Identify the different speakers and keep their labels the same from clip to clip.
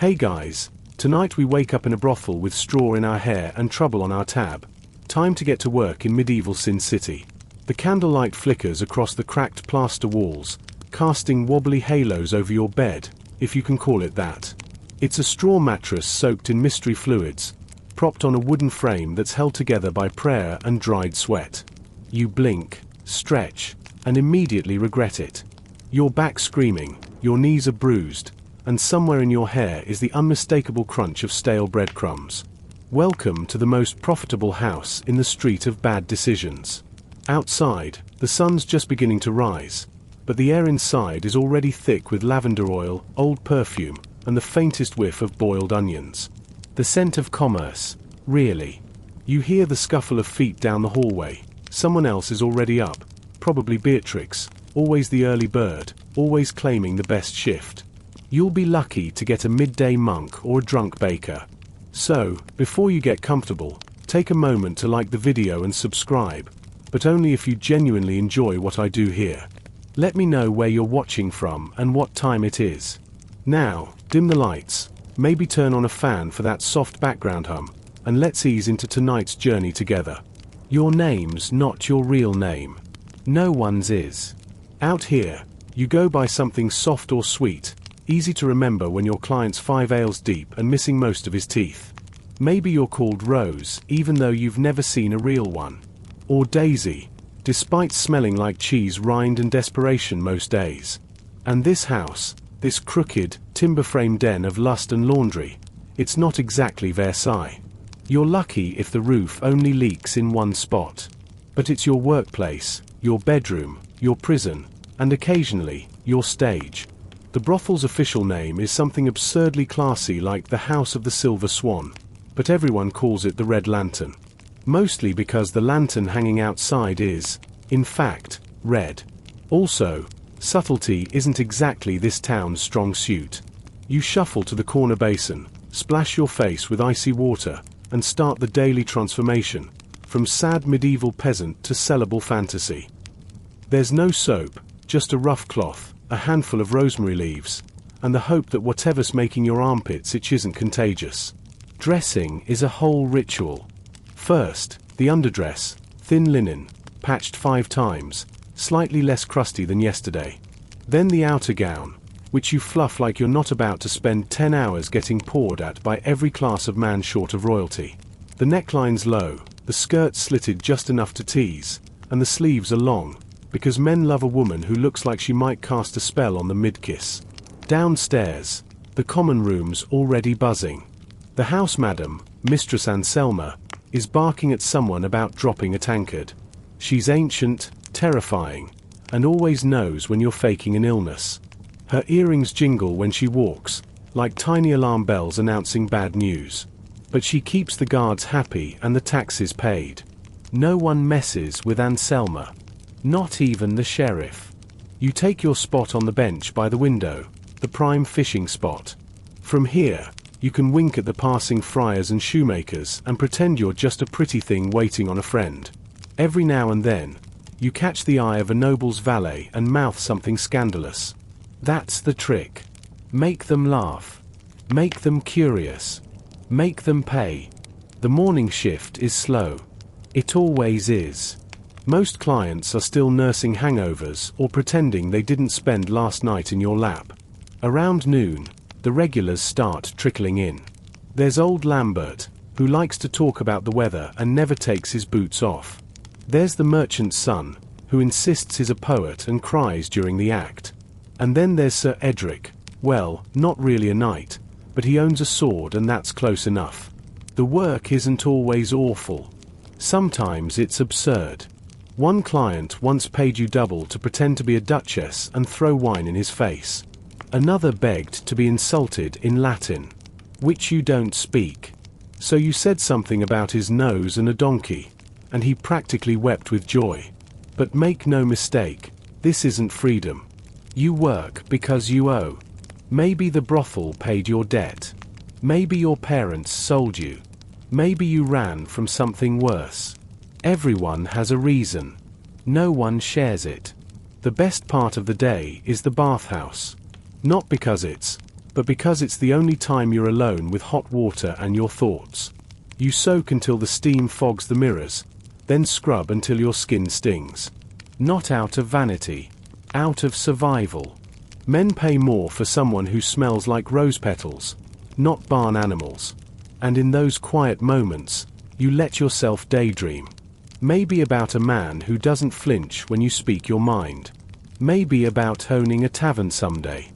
Speaker 1: Hey guys, tonight we wake up in a brothel with straw in our hair and trouble on our tab. Time to get to work in medieval Sin City. The candlelight flickers across the cracked plaster walls, casting wobbly halos over your bed, if you can call it that. It's a straw mattress soaked in mystery fluids, propped on a wooden frame that's held together by prayer and dried sweat. You blink, stretch, and immediately regret it. Your back screaming, your knees are bruised, and somewhere in your hair is the unmistakable crunch of stale breadcrumbs. Welcome to the most profitable house in the street of bad decisions. Outside, the sun's just beginning to rise, but the air inside is already thick with lavender oil, old perfume, and the faintest whiff of boiled onions. The scent of commerce, really. You hear the scuffle of feet down the hallway. Someone else is already up, probably Beatrix, always the early bird, always claiming the best shift. You'll be lucky to get a midday monk or a drunk baker. So, before you get comfortable, take a moment to like the video and subscribe, but only if you genuinely enjoy what I do here. Let me know where you're watching from and what time it is. Now, dim the lights, maybe turn on a fan for that soft background hum, and let's ease into tonight's journey together. Your name's not your real name. No one's is. Out here, you go by something soft or sweet, easy to remember when your client's 5 ales deep and missing most of his teeth. Maybe you're called Rose, even though you've never seen a real one. Or Daisy, despite smelling like cheese rind and desperation most days. And this house, this crooked, timber-frame den of lust and laundry, it's not exactly Versailles. You're lucky if the roof only leaks in one spot. But it's your workplace, your bedroom, your prison, and occasionally, your stage. The brothel's official name is something absurdly classy like the House of the Silver Swan, but everyone calls it the Red Lantern. Mostly because the lantern hanging outside is, in fact, red. Also, subtlety isn't exactly this town's strong suit. You shuffle to the corner basin, splash your face with icy water, and start the daily transformation, from sad medieval peasant to sellable fantasy. There's no soap, just a rough cloth, a handful of rosemary leaves, and the hope that whatever's making your armpits itch isn't contagious. Dressing is a whole ritual. First, the underdress, thin linen, patched 5 times, slightly less crusty than yesterday. Then the outer gown, which you fluff like you're not about to spend 10 hours getting pawed at by every class of man short of royalty. The neckline's low, the skirt slitted just enough to tease, and the sleeves are long, because men love a woman who looks like she might cast a spell on the mid-kiss. Downstairs, the common room's already buzzing. The house madam, Mistress Anselma, is barking at someone about dropping a tankard. She's ancient, terrifying, and always knows when you're faking an illness. Her earrings jingle when she walks, like tiny alarm bells announcing bad news. But she keeps the guards happy and the taxes paid. No one messes with Anselma. Not even the sheriff. You take your spot on the bench by the window, the prime fishing spot. From here, you can wink at the passing friars and shoemakers and pretend you're just a pretty thing waiting on a friend. Every now and then, you catch the eye of a noble's valet and mouth something scandalous. That's the trick. Make them laugh. Make them curious. Make them pay. The morning shift is slow. It always is. Most clients are still nursing hangovers or pretending they didn't spend last night in your lap. Around noon, the regulars start trickling in. There's old Lambert, who likes to talk about the weather and never takes his boots off. There's the merchant's son, who insists he's a poet and cries during the act. And then there's Sir Edric, well, not really a knight, but he owns a sword and that's close enough. The work isn't always awful. Sometimes it's absurd. One client once paid you double to pretend to be a duchess and throw wine in his face. Another begged to be insulted in Latin, which you don't speak. So you said something about his nose and a donkey, and he practically wept with joy. But make no mistake, this isn't freedom. You work because you owe. Maybe the brothel paid your debt. Maybe your parents sold you. Maybe you ran from something worse. Everyone has a reason. No one shares it. The best part of the day is the bathhouse. Not because it's but because it's the only time you're alone with hot water and your thoughts. You soak until the steam fogs the mirrors, then scrub until your skin stings. Not out of vanity, out of survival. Men pay more for someone who smells like rose petals, not barn animals. And in those quiet moments, you let yourself daydream. Maybe about a man who doesn't flinch when you speak your mind. Maybe about owning a tavern someday.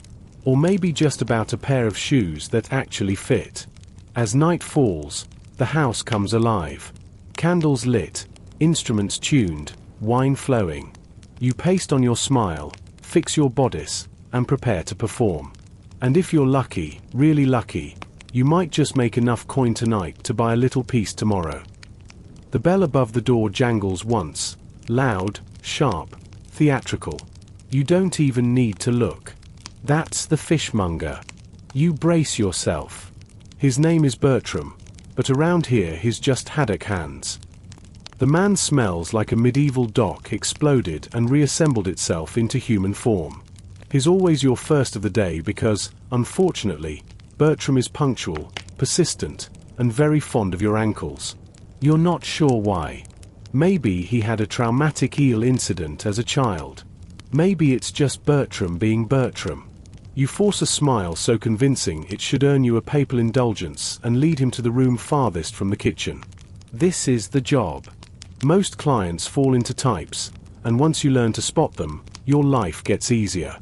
Speaker 1: Or maybe just about a pair of shoes that actually fit. As night falls, the house comes alive. Candles lit, instruments tuned, wine flowing. You paste on your smile, fix your bodice, and prepare to perform. And if you're lucky, really lucky, you might just make enough coin tonight to buy a little piece tomorrow. The bell above the door jangles once, loud, sharp, theatrical. You don't even need to look. That's the fishmonger. You brace yourself. His name is Bertram, but around here he's just haddock hands. The man smells like a medieval dock exploded and reassembled itself into human form. He's always your first of the day because, unfortunately, Bertram is punctual, persistent, and very fond of your ankles. You're not sure why. Maybe he had a traumatic eel incident as a child. Maybe it's just Bertram being Bertram. You force a smile so convincing it should earn you a papal indulgence and lead him to the room farthest from the kitchen. This is the job. Most clients fall into types, and once you learn to spot them, your life gets easier.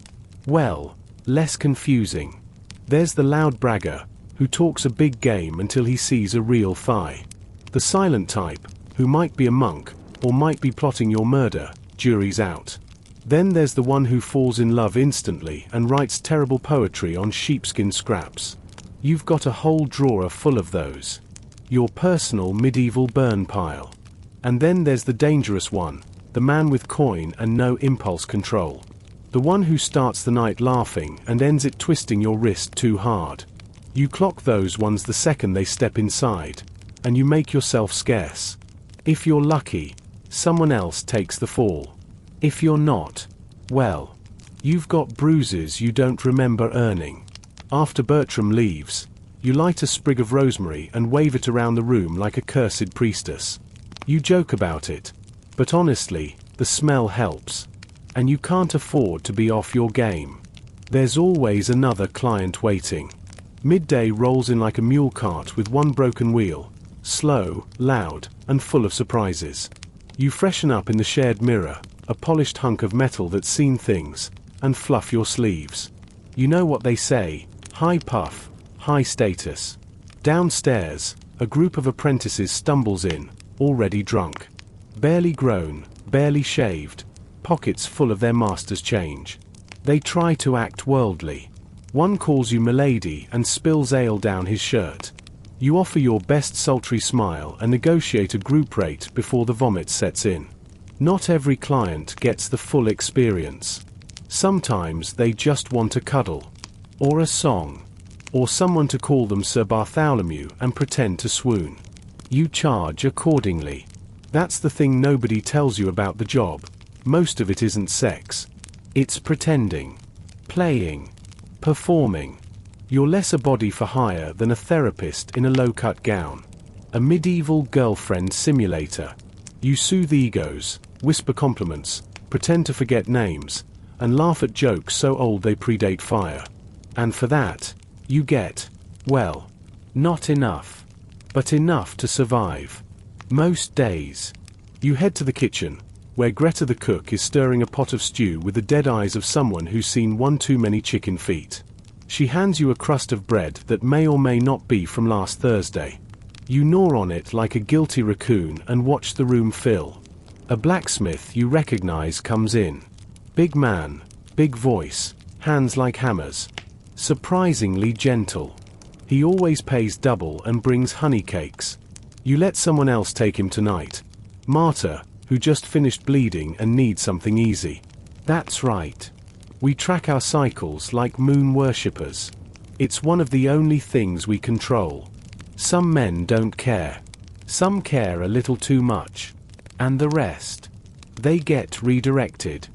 Speaker 1: Well, less confusing. There's the loud bragger, who talks a big game until he sees a real thigh. The silent type, who might be a monk, or might be plotting your murder, jury's out. Then there's the one who falls in love instantly and writes terrible poetry on sheepskin scraps. You've got a whole drawer full of those. Your personal medieval burn pile. And then there's the dangerous one, the man with coin and no impulse control. The one who starts the night laughing and ends it twisting your wrist too hard. You clock those ones the second they step inside, and you make yourself scarce. If you're lucky, someone else takes the fall. If you're not, well, you've got bruises you don't remember earning. After Bertram leaves, you light a sprig of rosemary and wave it around the room like a cursed priestess. You joke about it, but honestly, the smell helps. And you can't afford to be off your game. There's always another client waiting. Midday rolls in like a mule cart with one broken wheel, slow, loud, and full of surprises. You freshen up in the shared mirror, a polished hunk of metal that's seen things, and fluff your sleeves. You know what they say, high puff, high status. Downstairs, a group of apprentices stumbles in, already drunk. Barely grown, barely shaved, pockets full of their master's change. They try to act worldly. One calls you milady and spills ale down his shirt. You offer your best sultry smile and negotiate a group rate before the vomit sets in. Not every client gets the full experience. Sometimes they just want a cuddle, or a song, or someone to call them Sir Bartholomew and pretend to swoon. You charge accordingly. That's the thing nobody tells you about the job. Most of it isn't sex. It's pretending, playing, performing. You're less a body for hire than a therapist in a low-cut gown. A medieval girlfriend simulator. You soothe egos, whisper compliments, pretend to forget names, and laugh at jokes so old they predate fire. And for that, you get, well, not enough. But enough to survive. Most days. You head to the kitchen, where Greta the cook is stirring a pot of stew with the dead eyes of someone who's seen one too many chicken feet. She hands you a crust of bread that may or may not be from last Thursday. You gnaw on it like a guilty raccoon and watch the room fill. A blacksmith you recognize comes in. Big man, big voice, hands like hammers. Surprisingly gentle. He always pays double and brings honey cakes. You let someone else take him tonight. Martyr, who just finished bleeding and needs something easy. That's right. We track our cycles like moon worshippers. It's one of the only things we control. Some men don't care. Some care a little too much. And the rest. They get redirected.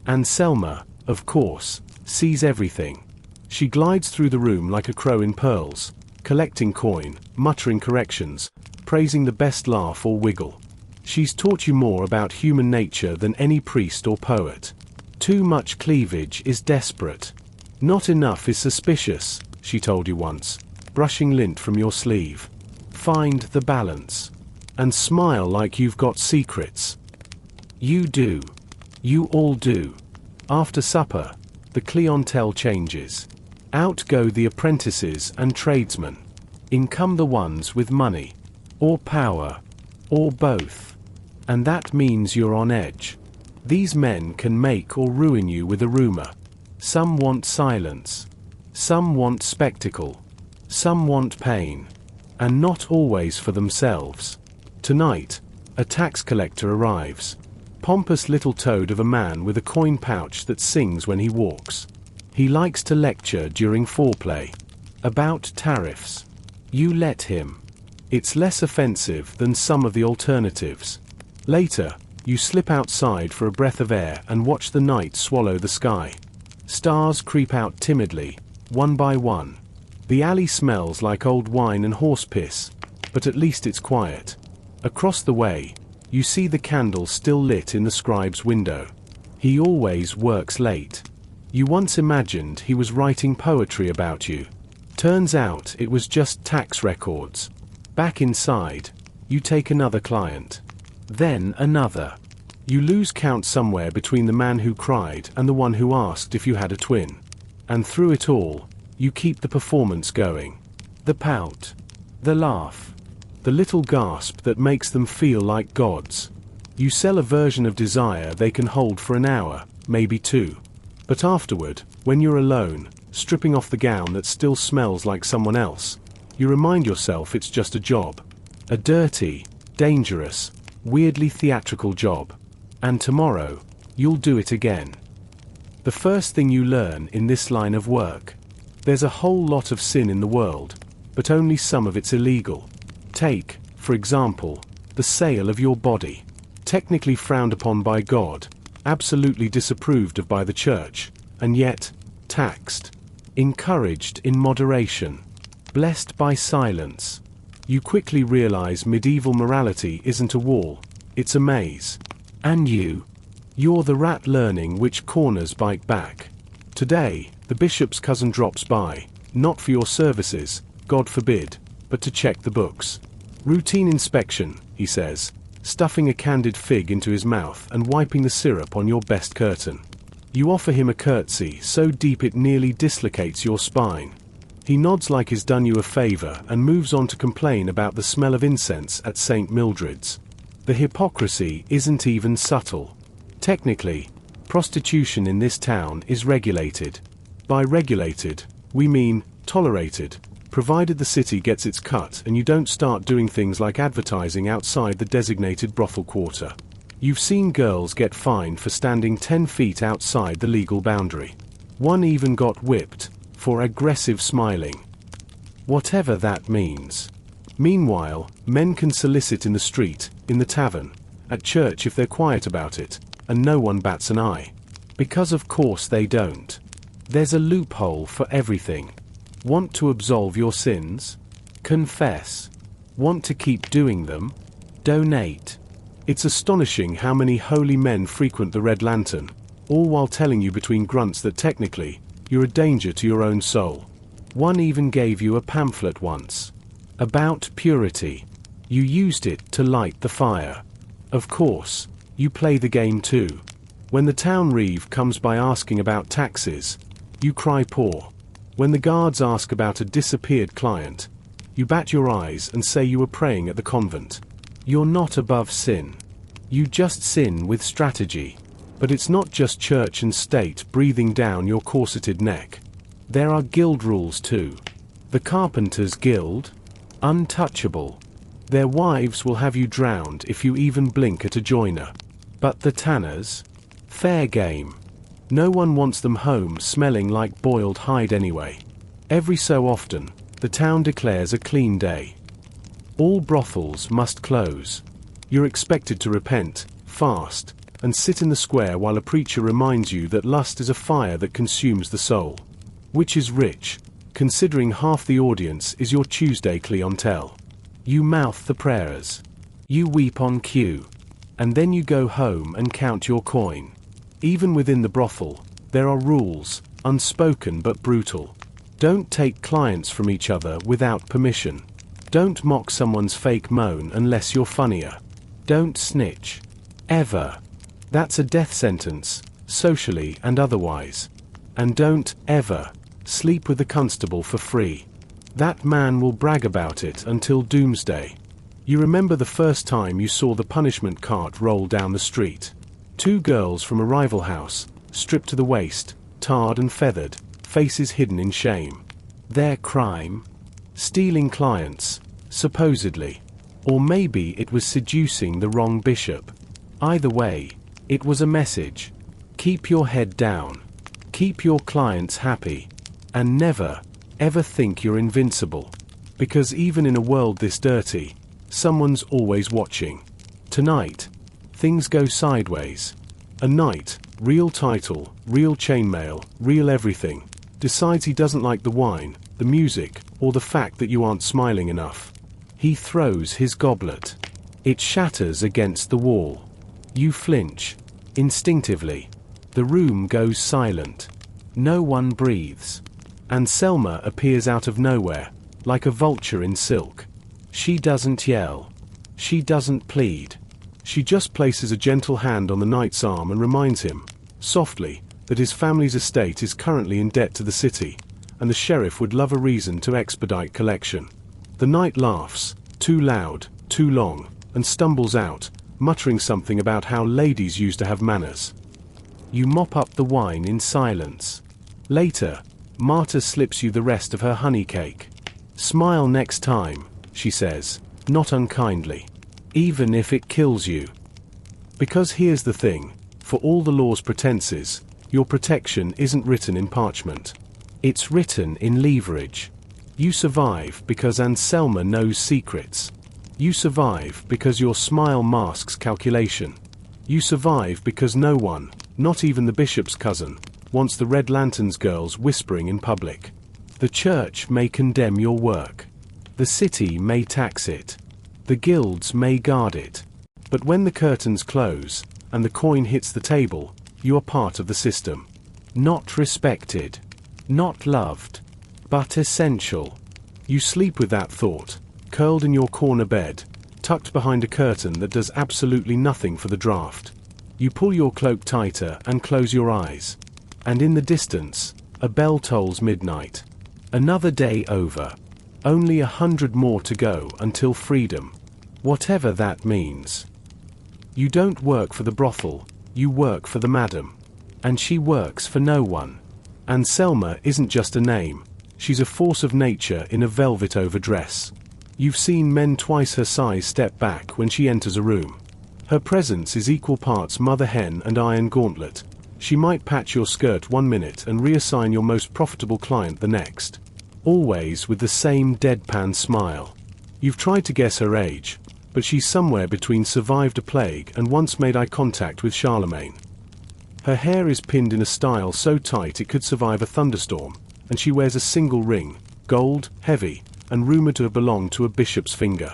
Speaker 1: And Selma, of course, sees everything. She glides through the room like a crow in pearls, collecting coin, muttering corrections, praising the best laugh or wiggle. She's taught you more about human nature than any priest or poet. Too much cleavage is desperate. Not enough is suspicious, she told you once, brushing lint from your sleeve. Find the balance. And smile like you've got secrets. You do. You all do. After supper, the clientele changes. Out go the apprentices and tradesmen. In come the ones with money, or power, or both. And that means you're on edge. These men can make or ruin you with a rumor. Some want silence. Some want spectacle. Some want pain. And not always for themselves. Tonight, a tax collector arrives. Pompous little toad of a man with a coin pouch that sings when he walks. He likes to lecture during foreplay. About tariffs. You let him. It's less offensive than some of the alternatives. Later, you slip outside for a breath of air and watch the night swallow the sky. Stars creep out timidly, one by one. The alley smells like old wine and horse piss, but at least it's quiet. Across the way, you see the candle still lit in the scribe's window. He always works late. You once imagined he was writing poetry about you. Turns out it was just tax records. Back inside, you take another client. Then another. You lose count somewhere between the man who cried and the one who asked if you had a twin. And through it all, you keep the performance going. The pout. The laugh. The little gasp that makes them feel like gods. You sell a version of desire they can hold for an hour, maybe two. But afterward, when you're alone, stripping off the gown that still smells like someone else, you remind yourself it's just a job. A dirty, dangerous, weirdly theatrical job. And tomorrow, you'll do it again. The first thing you learn in this line of work. There's a whole lot of sin in the world, but only some of it's illegal. Take, for example, the sale of your body. Technically frowned upon by God, absolutely disapproved of by the church, and yet, taxed. Encouraged in moderation. Blessed by silence. You quickly realize medieval morality isn't a wall, it's a maze. And you're the rat learning which corners bite back. Today, the bishop's cousin drops by, not for your services, God forbid, but to check the books. Routine inspection, he says, stuffing a candied fig into his mouth and wiping the syrup on your best curtain. You offer him a curtsy so deep it nearly dislocates your spine. He nods like he's done you a favor and moves on to complain about the smell of incense at St. Mildred's. The hypocrisy isn't even subtle. Technically, prostitution in this town is regulated. By regulated, we mean tolerated, provided the city gets its cut and you don't start doing things like advertising outside the designated brothel quarter. You've seen girls get fined for standing 10 feet outside the legal boundary. One even got whipped for aggressive smiling. Whatever that means. Meanwhile, men can solicit in the street, in the tavern, at church if they're quiet about it, and no one bats an eye. Because of course they don't. There's a loophole for everything. Want to absolve your sins? Confess. Want to keep doing them? Donate. It's astonishing how many holy men frequent the Red Lantern, all while telling you between grunts that technically, you're a danger to your own soul. One even gave you a pamphlet once. About purity. You used it to light the fire. Of course, you play the game too. When the town reeve comes by asking about taxes, you cry poor. When the guards ask about a disappeared client, you bat your eyes and say you were praying at the convent. You're not above sin. You just sin with strategy. But it's not just church and state breathing down your corseted neck. There are guild rules too. The Carpenters' Guild? Untouchable. Their wives will have you drowned if you even blink at a joiner. But the tanners? Fair game. No one wants them home smelling like boiled hide anyway. Every so often, the town declares a clean day. All brothels must close. You're expected to repent, fast, and sit in the square while a preacher reminds you that lust is a fire that consumes the soul. Which is rich, considering half the audience is your Tuesday clientele. You mouth the prayers. You weep on cue. And then you go home and count your coin. Even within the brothel, there are rules, unspoken but brutal. Don't take clients from each other without permission. Don't mock someone's fake moan unless you're funnier. Don't snitch. Ever. That's a death sentence, socially and otherwise. And don't, ever, sleep with the constable for free. That man will brag about it until doomsday. You remember the first time you saw the punishment cart roll down the street. 2 girls from a rival house, stripped to the waist, tarred and feathered, faces hidden in shame. Their crime? Stealing clients, supposedly. Or maybe it was seducing the wrong bishop. Either way, it was a message. Keep your head down. Keep your clients happy. And never, ever think you're invincible. Because even in a world this dirty, someone's always watching. Tonight, things go sideways. A knight, real title, real chainmail, real everything, decides he doesn't like the wine, the music, or the fact that you aren't smiling enough. He throws his goblet. It shatters against the wall. You flinch. Instinctively. The room goes silent. No one breathes. And Selma appears out of nowhere, like a vulture in silk. She doesn't yell. She doesn't plead. She just places a gentle hand on the knight's arm and reminds him, softly, that his family's estate is currently in debt to the city, and the sheriff would love a reason to expedite collection. The knight laughs, too loud, too long, and stumbles out, muttering something about how ladies used to have manners. You mop up the wine in silence. Later, Marta slips you the rest of her honey cake. Smile next time, she says, not unkindly. Even if it kills you. Because here's the thing, for all the law's pretenses, your protection isn't written in parchment. It's written in leverage. You survive because Anselma knows secrets. You survive because your smile masks calculation. You survive because no one, not even the bishop's cousin, wants the Red Lanterns girls whispering in public. The church may condemn your work. The city may tax it. The guilds may guard it. But when the curtains close, and the coin hits the table, you are part of the system. Not respected. Not loved. But essential. You sleep with that thought, curled in your corner bed, tucked behind a curtain that does absolutely nothing for the draft. You pull your cloak tighter and close your eyes. And in the distance, a bell tolls midnight. Another day over. Only 100 more to go until freedom. Whatever that means. You don't work for the brothel, you work for the madam. And she works for no one. And Selma isn't just a name, she's a force of nature in a velvet overdress. You've seen men twice her size step back when she enters a room. Her presence is equal parts mother hen and iron gauntlet. She might patch your skirt 1 minute and reassign your most profitable client the next. Always with the same deadpan smile. You've tried to guess her age, but she's somewhere between survived a plague and once made eye contact with Charlemagne. Her hair is pinned in a style so tight it could survive a thunderstorm, and she wears a single ring, gold, heavy, and rumored to have belonged to a bishop's finger.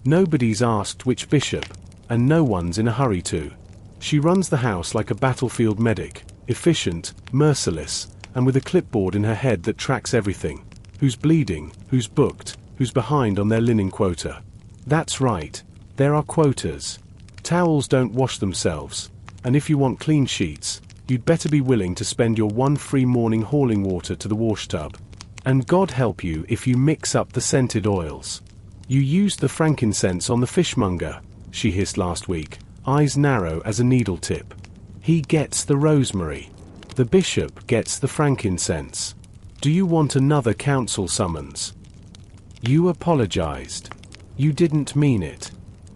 Speaker 1: Nobody's asked which bishop, and no one's in a hurry to. She runs the house like a battlefield medic, efficient, merciless, and with a clipboard in her head that tracks everything. Who's bleeding, who's booked, who's behind on their linen quota. That's right, there are quotas. Towels don't wash themselves, and if you want clean sheets, you'd better be willing to spend your one free morning hauling water to the washtub. And God help you if you mix up the scented oils. You used the frankincense on the fishmonger, she hissed last week, eyes narrow as a needle tip. He gets the rosemary. The bishop gets the frankincense. Do you want another council summons? You apologized. You didn't mean it.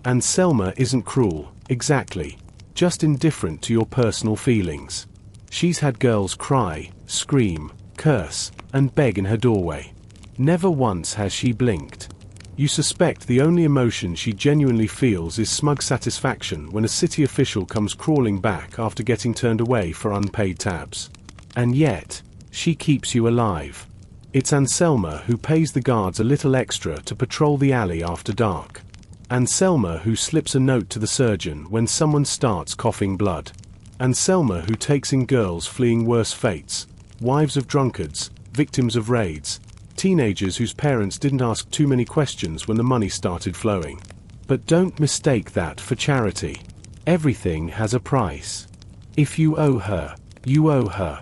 Speaker 1: And Selma isn't cruel, exactly, just indifferent to your personal feelings. She's had girls cry, scream, curse, and beg in her doorway. Never once has she blinked. You suspect the only emotion she genuinely feels is smug satisfaction when a city official comes crawling back after getting turned away for unpaid tabs. And yet, She keeps you alive. It's Anselma who pays the guards a little extra to patrol the alley after dark. Anselma who slips a note to the surgeon when someone starts coughing blood. Anselma who takes in girls fleeing worse fates, wives of drunkards, victims of raids, teenagers whose parents didn't ask too many questions when the money started flowing. But don't mistake that for charity. Everything has a price. If you owe her, you owe her.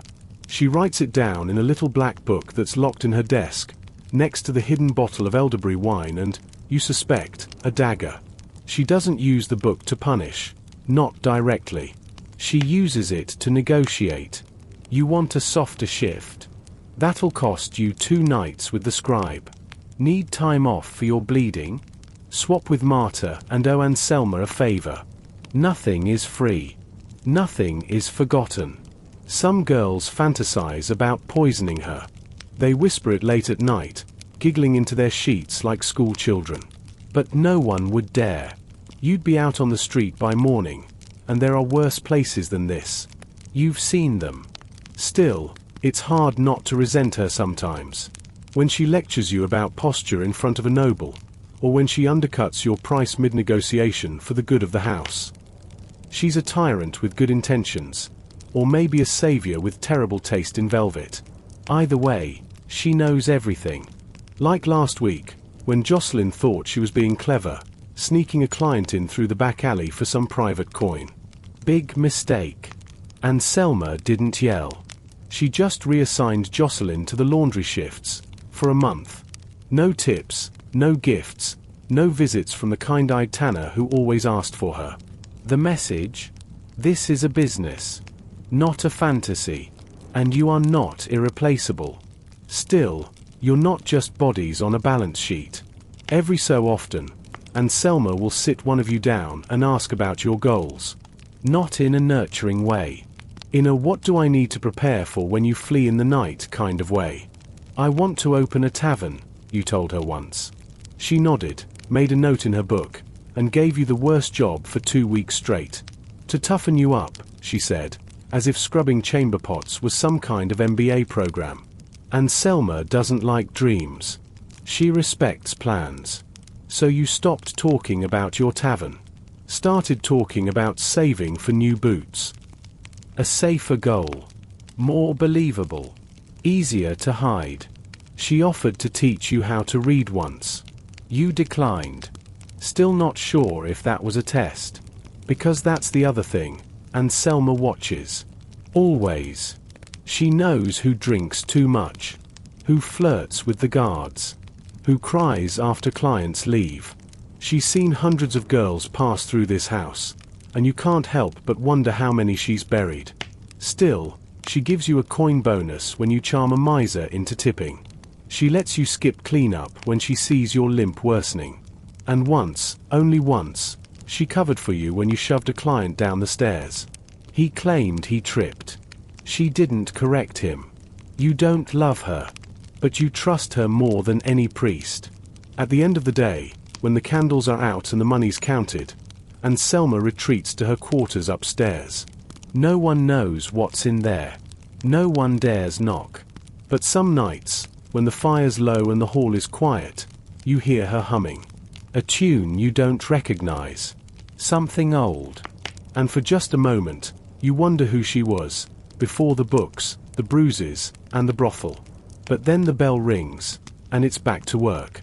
Speaker 1: She writes it down in a little black book that's locked in her desk, next to the hidden bottle of elderberry wine and, you suspect, a dagger. She doesn't use the book to punish. Not directly. She uses it to negotiate. You want a softer shift? That'll cost you 2 nights with the scribe. Need time off for your bleeding? Swap with Marta and owe Anselma a favor. Nothing is free. Nothing is forgotten. Some girls fantasize about poisoning her. They whisper it late at night, giggling into their sheets like school children. But no one would dare. You'd be out on the street by morning, and there are worse places than this. You've seen them. Still, it's hard not to resent her sometimes. When she lectures you about posture in front of a noble, or when she undercuts your price mid-negotiation for the good of the house. She's a tyrant with good intentions, or maybe a savior with terrible taste in velvet. Either way, she knows everything. Like last week, when Jocelyn thought she was being clever, sneaking a client in through the back alley for some private coin. Big mistake. Anselma didn't yell. She just reassigned Jocelyn to the laundry shifts, for a month. No tips, no gifts, no visits from the kind-eyed tanner who always asked for her. The message? This is a business, not a fantasy, and you are not irreplaceable. Still, you're not just bodies on a balance sheet. Every so often, Anselma will sit one of you down and ask about your goals. Not in a nurturing way. In a what do I need to prepare for when you flee in the night kind of way. I want to open a tavern, you told her once. She nodded, made a note in her book, and gave you the worst job for 2 weeks straight. To toughen you up, she said, as if scrubbing chamber pots was some kind of MBA program. Anselma doesn't like dreams. She respects plans. So you stopped talking about your tavern. Started talking about saving for new boots. A safer goal. More believable. Easier to hide. She offered to teach you how to read once. You declined. Still not sure if that was a test. Because that's the other thing. Anselma watches. Always. She knows who drinks too much. Who flirts with the guards. Who cries after clients leave. She's seen hundreds of girls pass through this house, and you can't help but wonder how many she's buried. Still, she gives you a coin bonus when you charm a miser into tipping. She lets you skip cleanup when she sees your limp worsening. And once, only once, she covered for you when you shoved a client down the stairs. He claimed he tripped. She didn't correct him. You don't love her, but you trust her more than any priest. At the end of the day, when the candles are out and the money's counted, Anselma retreats to her quarters upstairs. No one knows what's in there. No one dares knock. But some nights, when the fire's low and the hall is quiet, you hear her humming. A tune you don't recognize. Something old. And for just a moment, you wonder who she was, before the books, the bruises, and the brothel. But then the bell rings, and it's back to work.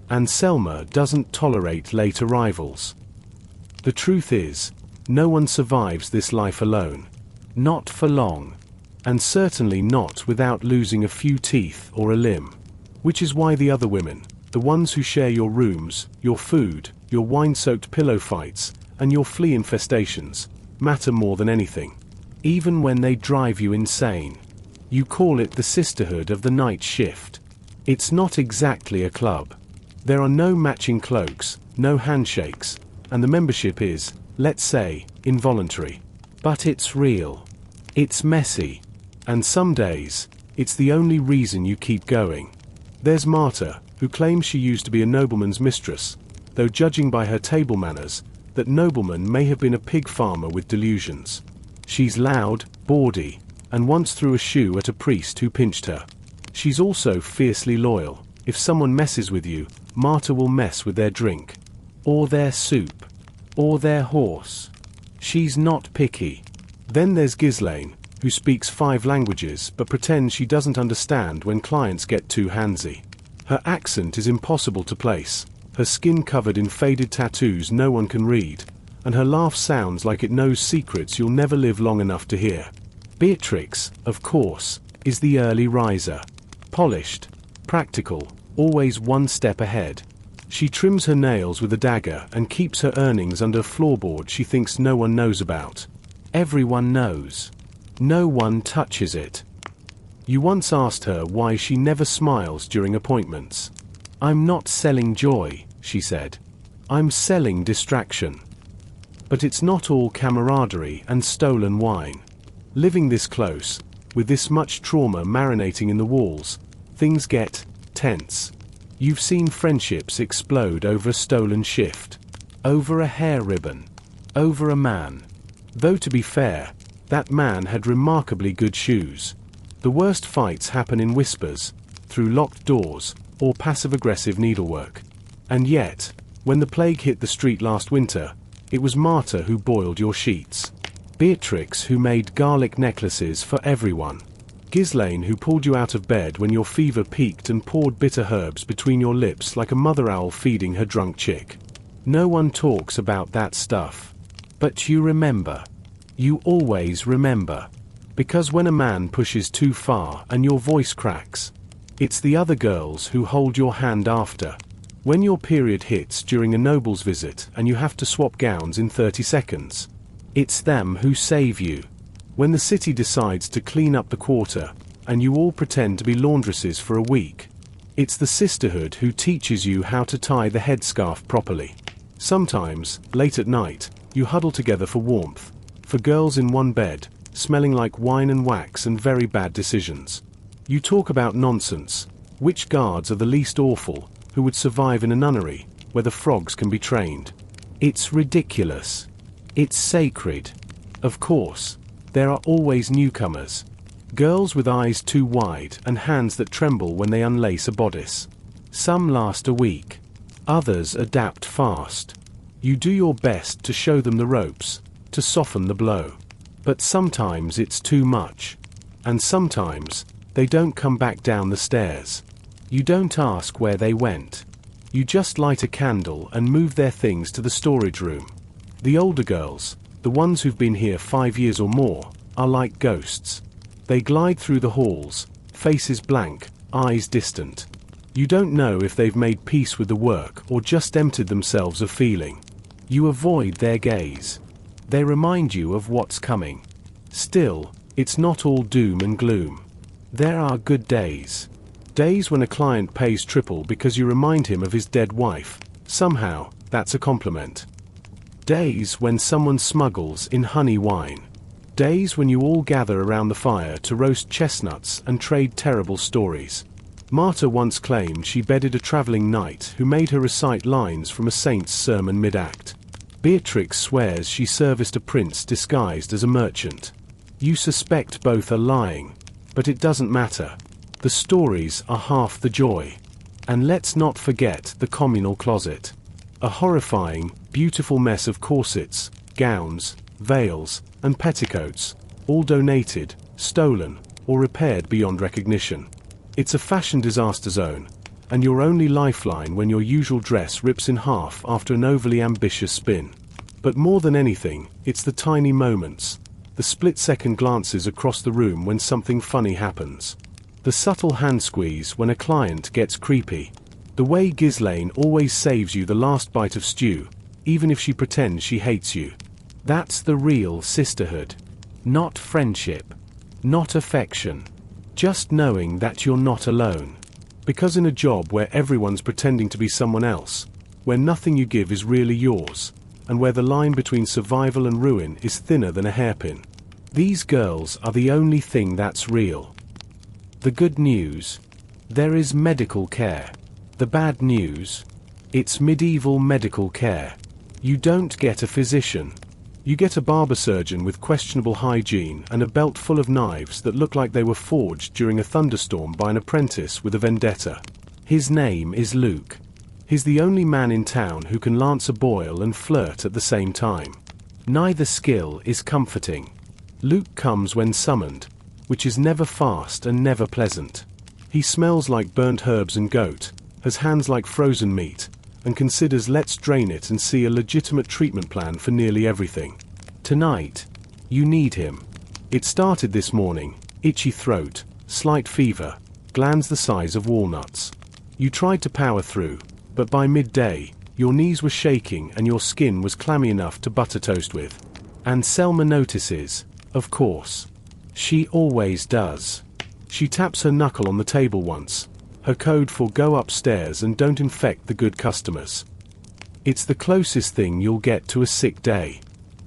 Speaker 1: Anselma doesn't tolerate late arrivals. The truth is, no one survives this life alone. Not for long. And certainly not without losing a few teeth or a limb. Which is why the other women, the ones who share your rooms, your food, your wine-soaked pillow fights, and your flea infestations, matter more than anything. Even when they drive you insane. You call it the sisterhood of the night shift. It's not exactly a club. There are no matching cloaks, no handshakes, and the membership is, let's say, involuntary. But it's real. It's messy. And some days, it's the only reason you keep going. There's Marta, who claims she used to be a nobleman's mistress, though judging by her table manners, that nobleman may have been a pig farmer with delusions. She's loud, bawdy, and once threw a shoe at a priest who pinched her. She's also fiercely loyal. If someone messes with you, Marta will mess with their drink, or their soup, or their horse. She's not picky. Then there's Ghislaine, who speaks 5 languages but pretends she doesn't understand when clients get too handsy. Her accent is impossible to place, her skin covered in faded tattoos no one can read, and her laugh sounds like it knows secrets you'll never live long enough to hear. Beatrix, of course, is the early riser. Polished, practical, always one step ahead. She trims her nails with a dagger and keeps her earnings under a floorboard she thinks no one knows about. Everyone knows. No one touches it. You once asked her why she never smiles during appointments. "I'm not selling joy," she said. "I'm selling distraction." But it's not all camaraderie and stolen wine. Living this close, with this much trauma marinating in the walls, things get tense. You've seen friendships explode over a stolen shift, over a hair ribbon, over a man. Though to be fair, that man had remarkably good shoes. The worst fights happen in whispers, through locked doors, or passive-aggressive needlework. And yet, when the plague hit the street last winter, it was Marta who boiled your sheets. Beatrix who made garlic necklaces for everyone. Ghislaine who pulled you out of bed when your fever peaked and poured bitter herbs between your lips like a mother owl feeding her drunk chick. No one talks about that stuff. But you remember. You always remember. Because when a man pushes too far and your voice cracks, it's the other girls who hold your hand after. When your period hits during a noble's visit and you have to swap gowns in 30 seconds, it's them who save you. When the city decides to clean up the quarter, and you all pretend to be laundresses for a week, it's the sisterhood who teaches you how to tie the headscarf properly. Sometimes, late at night, you huddle together for warmth, for girls in one bed, smelling like wine and wax and very bad decisions. You talk about nonsense, which guards are the least awful, who would survive in a nunnery, where the frogs can be trained. It's ridiculous. It's sacred. Of course. There are always newcomers. Girls with eyes too wide and hands that tremble when they unlace a bodice. Some last a week. Others adapt fast. You do your best to show them the ropes, to soften the blow. But sometimes it's too much. And sometimes, they don't come back down the stairs. You don't ask where they went. You just light a candle and move their things to the storage room. The older girls, the ones who've been here 5 years or more, are like ghosts. They glide through the halls, faces blank, eyes distant. You don't know if they've made peace with the work or just emptied themselves of feeling. You avoid their gaze. They remind you of what's coming. Still, it's not all doom and gloom. There are good days. Days when a client pays triple because you remind him of his dead wife. Somehow, that's a compliment. Days when someone smuggles in honey wine. Days when you all gather around the fire to roast chestnuts and trade terrible stories. Marta once claimed she bedded a traveling knight who made her recite lines from a saint's sermon mid-act. Beatrix swears she serviced a prince disguised as a merchant. You suspect both are lying, but it doesn't matter. The stories are half the joy. And let's not forget the communal closet. A horrifying, beautiful mess of corsets, gowns, veils, and petticoats, all donated, stolen, or repaired beyond recognition. It's a fashion disaster zone, and your only lifeline when your usual dress rips in half after an overly ambitious spin. But more than anything, it's the tiny moments, the split-second glances across the room when something funny happens. The subtle hand squeeze when a client gets creepy. The way Ghislaine always saves you the last bite of stew, even if she pretends she hates you. That's the real sisterhood. Not friendship. Not affection. Just knowing that you're not alone. Because in a job where everyone's pretending to be someone else, where nothing you give is really yours, and where the line between survival and ruin is thinner than a hairpin, these girls are the only thing that's real. The good news. There is medical care. The bad news? It's medieval medical care. You don't get a physician. You get a barber surgeon with questionable hygiene and a belt full of knives that look like they were forged during a thunderstorm by an apprentice with a vendetta. His name is Luke. He's the only man in town who can lance a boil and flirt at the same time. Neither skill is comforting. Luke comes when summoned, which is never fast and never pleasant. He smells like burnt herbs and goat, has hands like frozen meat, and considers let's drain it and see a legitimate treatment plan for nearly everything. Tonight, you need him. It started this morning, itchy throat, slight fever, glands the size of walnuts. You tried to power through, but by midday, your knees were shaking and your skin was clammy enough to butter toast with. And Selma notices, of course. She always does. She taps her knuckle on the table once, her code for go upstairs and don't infect the good customers. It's the closest thing you'll get to a sick day.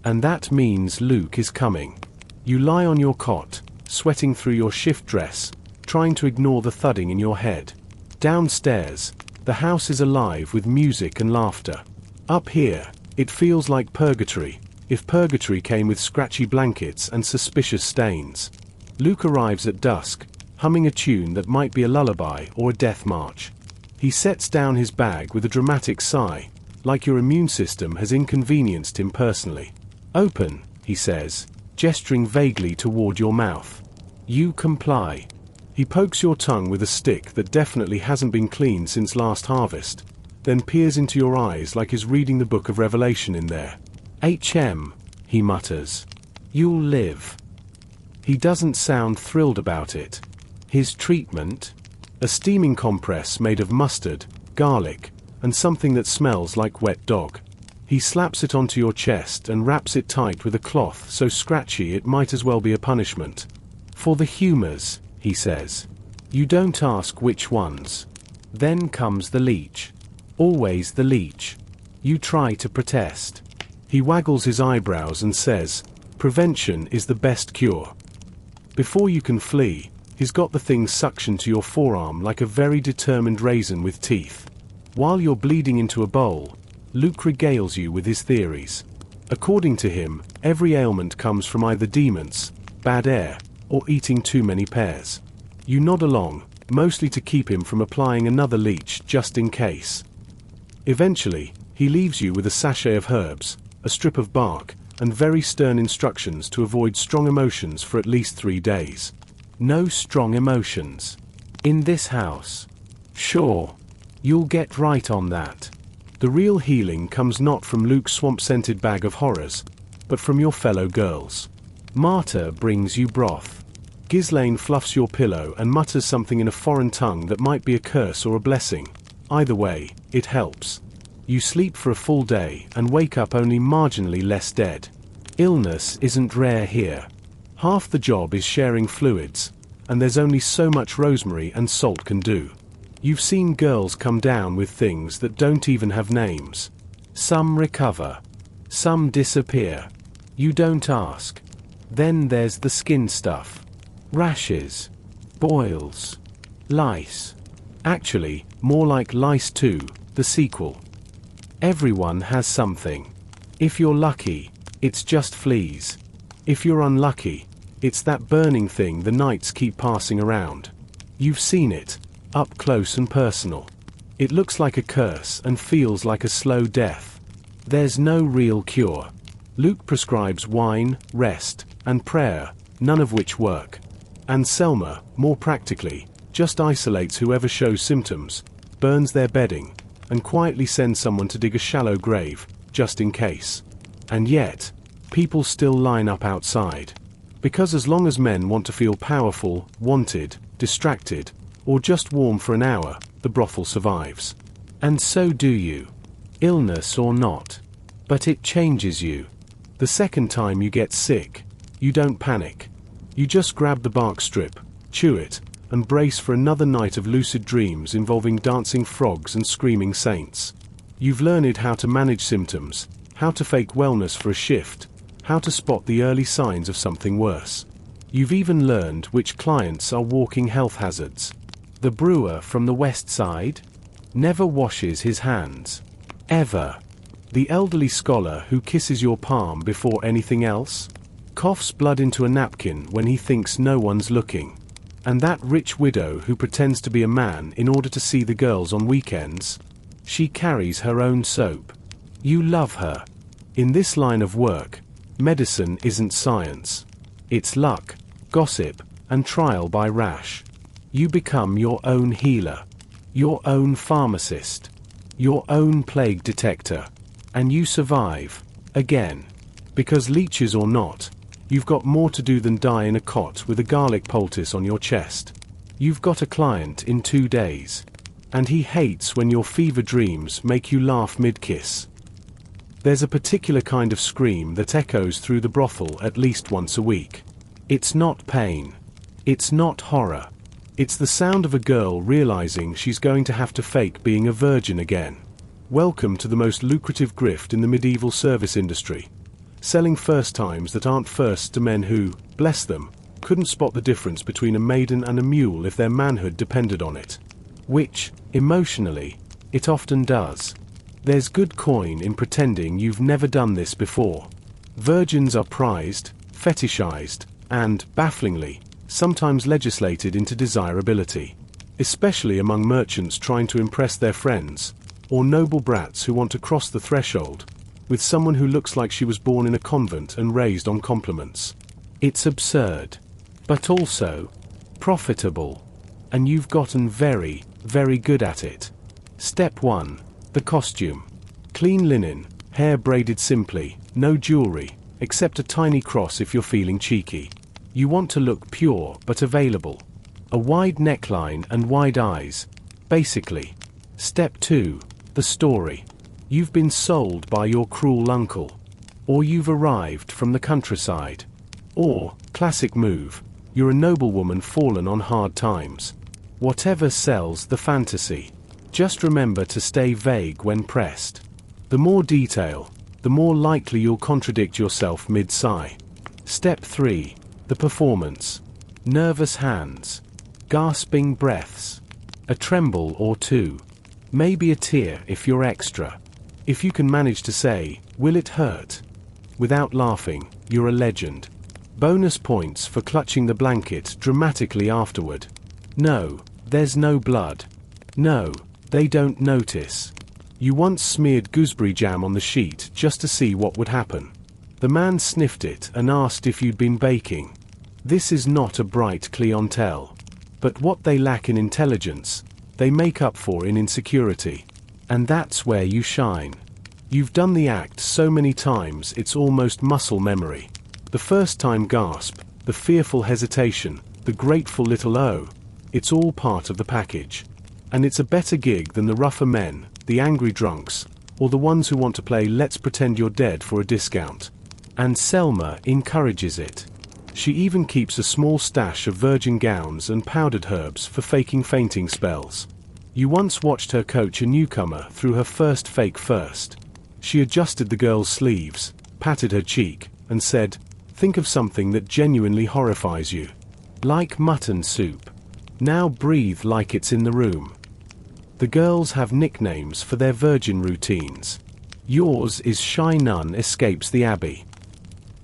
Speaker 1: And that means Luke is coming. You lie on your cot, sweating through your shift dress, trying to ignore the thudding in your head. Downstairs, the house is alive with music and laughter. Up here, it feels like purgatory, if purgatory came with scratchy blankets and suspicious stains. Luke arrives at dusk, humming a tune that might be a lullaby or a death march. He sets down his bag with a dramatic sigh, like your immune system has inconvenienced him personally. Open, he says, gesturing vaguely toward your mouth. You comply. He pokes your tongue with a stick that definitely hasn't been cleaned since last harvest, then peers into your eyes like he's reading the book of Revelation in there. HM, he mutters. You'll live. He doesn't sound thrilled about it. His treatment? A steaming compress made of mustard, garlic, and something that smells like wet dog. He slaps it onto your chest and wraps it tight with a cloth so scratchy it might as well be a punishment. For the humors, he says. You don't ask which ones. Then comes the leech. Always the leech. You try to protest. He waggles his eyebrows and says, prevention is the best cure. Before you can flee, he's got the thing suctioned to your forearm like a very determined raisin with teeth. While you're bleeding into a bowl, Luke regales you with his theories. According to him, every ailment comes from either demons, bad air, or eating too many pears. You nod along, mostly to keep him from applying another leech just in case. Eventually, he leaves you with a sachet of herbs, a strip of bark, and very stern instructions to avoid strong emotions for at least 3 days. No strong emotions. In this house. Sure. You'll get right on that. The real healing comes not from Luke's swamp-scented bag of horrors, but from your fellow girls. Marta brings you broth. Ghislaine fluffs your pillow and mutters something in a foreign tongue that might be a curse or a blessing. Either way, it helps. You sleep for a full day and wake up only marginally less dead. Illness isn't rare here. Half the job is sharing fluids, and there's only so much rosemary and salt can do. You've seen girls come down with things that don't even have names. Some recover. Some disappear. You don't ask. Then there's the skin stuff. Rashes. Boils. Lice. Actually, more like Lice 2, the sequel. Everyone has something. If you're lucky, it's just fleas. If you're unlucky, it's that burning thing the knights keep passing around. You've seen it, up close and personal. It looks like a curse and feels like a slow death. There's no real cure. Luke prescribes wine, rest, and prayer, none of which work. And Selma, more practically, just isolates whoever shows symptoms, burns their bedding, and quietly sends someone to dig a shallow grave, just in case. And yet, people still line up outside. Because as long as men want to feel powerful, wanted, distracted, or just warm for an hour, the brothel survives. And so do you. Illness or not. But it changes you. The second time you get sick, you don't panic. You just grab the bark strip, chew it, and brace for another night of lucid dreams involving dancing frogs and screaming saints. You've learned how to manage symptoms, how to fake wellness for a shift, how to spot the early signs of something worse. You've even learned which clients are walking health hazards. The brewer from the west side never washes his hands. Ever. The elderly scholar who kisses your palm before anything else? Coughs blood into a napkin when he thinks no one's looking. And that rich widow who pretends to be a man in order to see the girls on weekends? She carries her own soap. You love her. In this line of work, medicine isn't science. It's luck, gossip, and trial by rash. You become your own healer, your own pharmacist, your own plague detector. And you survive, again. Because leeches or not, you've got more to do than die in a cot with a garlic poultice on your chest. You've got a client in 2 days. And he hates when your fever dreams make you laugh mid-kiss. There's a particular kind of scream that echoes through the brothel at least once a week. It's not pain. It's not horror. It's the sound of a girl realizing she's going to have to fake being a virgin again. Welcome to the most lucrative grift in the medieval service industry. Selling first times that aren't firsts to men who, bless them, couldn't spot the difference between a maiden and a mule if their manhood depended on it. Which, emotionally, it often does. There's good coin in pretending you've never done this before. Virgins are prized, fetishized, and, bafflingly, sometimes legislated into desirability. Especially among merchants trying to impress their friends, or noble brats who want to cross the threshold with someone who looks like she was born in a convent and raised on compliments. It's absurd, but also profitable, and you've gotten very, very good at it. Step 1. The costume. Clean linen, hair braided simply, no jewelry, except a tiny cross if you're feeling cheeky. You want to look pure but available. A wide neckline and wide eyes, basically. Step 2. The story. You've been sold by your cruel uncle. Or you've arrived from the countryside. Or, classic move, you're a noblewoman fallen on hard times. Whatever sells the fantasy. Just remember to stay vague when pressed. The more detail, the more likely you'll contradict yourself mid-sigh. Step 3. The performance. Nervous hands. Gasping breaths. A tremble or two. Maybe a tear if you're extra. If you can manage to say, "Will it hurt?" without laughing, you're a legend. Bonus points for clutching the blanket dramatically afterward. No, there's no blood. No, they don't notice. You once smeared gooseberry jam on the sheet just to see what would happen. The man sniffed it and asked if you'd been baking. This is not a bright clientele. But what they lack in intelligence, they make up for in insecurity. And that's where you shine. You've done the act so many times it's almost muscle memory. The first time gasp, the fearful hesitation, the grateful little oh. It's all part of the package. And it's a better gig than the rougher men, the angry drunks, or the ones who want to play let's pretend you're dead for a discount. And Selma encourages it. She even keeps a small stash of virgin gowns and powdered herbs for faking fainting spells. You once watched her coach a newcomer through her first fake first. She adjusted the girl's sleeves, patted her cheek, and said, "Think of something that genuinely horrifies you. Like mutton soup. Now breathe like it's in the room." The girls have nicknames for their virgin routines. Yours is Shy Nun Escapes the Abbey.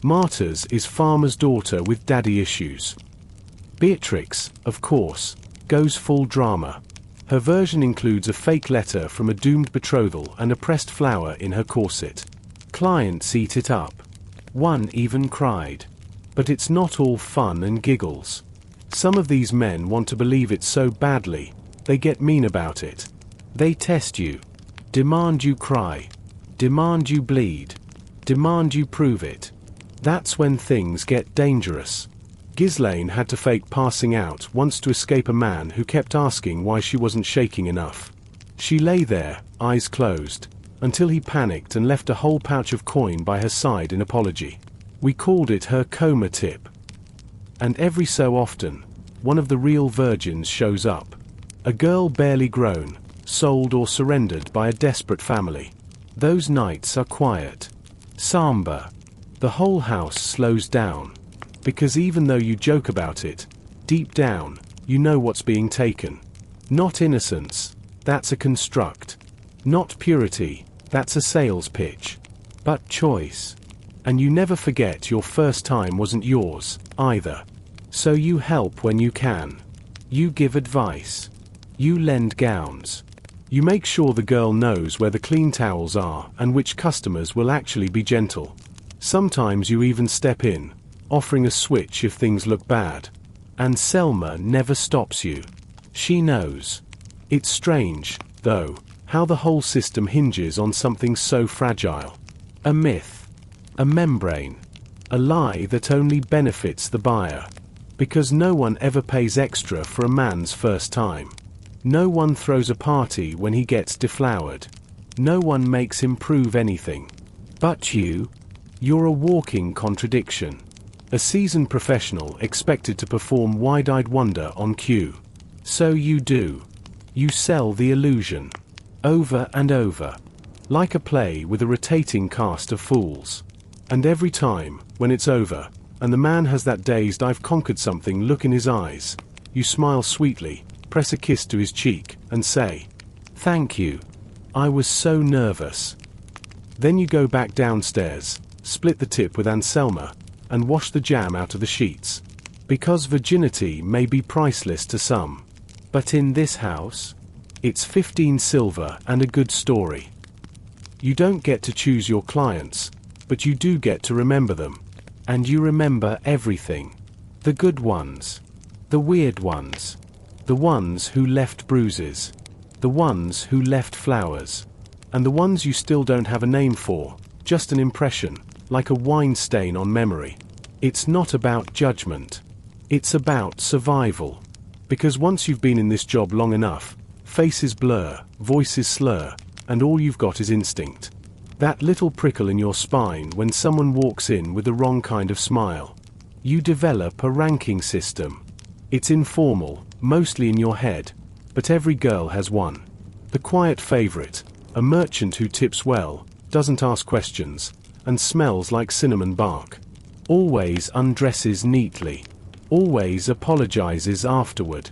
Speaker 1: Martyrs is Farmer's Daughter with Daddy Issues. Beatrix, of course, goes full drama. Her version includes a fake letter from a doomed betrothal and a pressed flower in her corset. Clients eat it up. One even cried. But it's not all fun and giggles. Some of these men want to believe it so badly, they get mean about it. They test you. Demand you cry. Demand you bleed. Demand you prove it. That's when things get dangerous. Ghislaine had to fake passing out once to escape a man who kept asking why she wasn't shaking enough. She lay there, eyes closed, until he panicked and left a whole pouch of coin by her side in apology. We called it her coma tip. And every so often, one of the real virgins shows up. A girl barely grown, sold or surrendered by a desperate family. Those nights are quiet. Somber. The whole house slows down. Because even though you joke about it, deep down, you know what's being taken. Not innocence, that's a construct. Not purity, That's a sales pitch. But choice. And you never forget your first time wasn't yours, either. So you help when you can. You give advice. You lend gowns. You make sure the girl knows where the clean towels are and which customers will actually be gentle. Sometimes you even step in, offering a switch if things look bad. And Selma never stops you. She knows. It's strange, though, how the whole system hinges on something so fragile. A myth. A membrane. A lie that only benefits the buyer. Because no one ever pays extra for a man's first time. No one throws a party when he gets deflowered. No one makes him prove anything. But you're a walking contradiction. A seasoned professional expected to perform wide-eyed wonder on cue. So you do. You sell the illusion. Over and over. Like a play with a rotating cast of fools. And every time, when it's over, and the man has that dazed "I've conquered something" look in his eyes, you smile sweetly, press a kiss to his cheek, and say, "Thank you. I was so nervous." Then you go back downstairs, split the tip with Anselma, and wash the jam out of the sheets. Because virginity may be priceless to some. But in this house, it's 15 silver and a good story. You don't get to choose your clients, but you do get to remember them. And you remember everything. The good ones. The weird ones. The ones who left bruises. The ones who left flowers. And the ones you still don't have a name for, just an impression, like a wine stain on memory. It's not about judgment. It's about survival. Because once you've been in this job long enough, faces blur, voices slur, and all you've got is instinct. That little prickle in your spine when someone walks in with the wrong kind of smile. You develop a ranking system. It's informal, mostly in your head, but every girl has one. The quiet favorite, a merchant who tips well, doesn't ask questions, and smells like cinnamon bark. Always undresses neatly. Always apologizes afterward.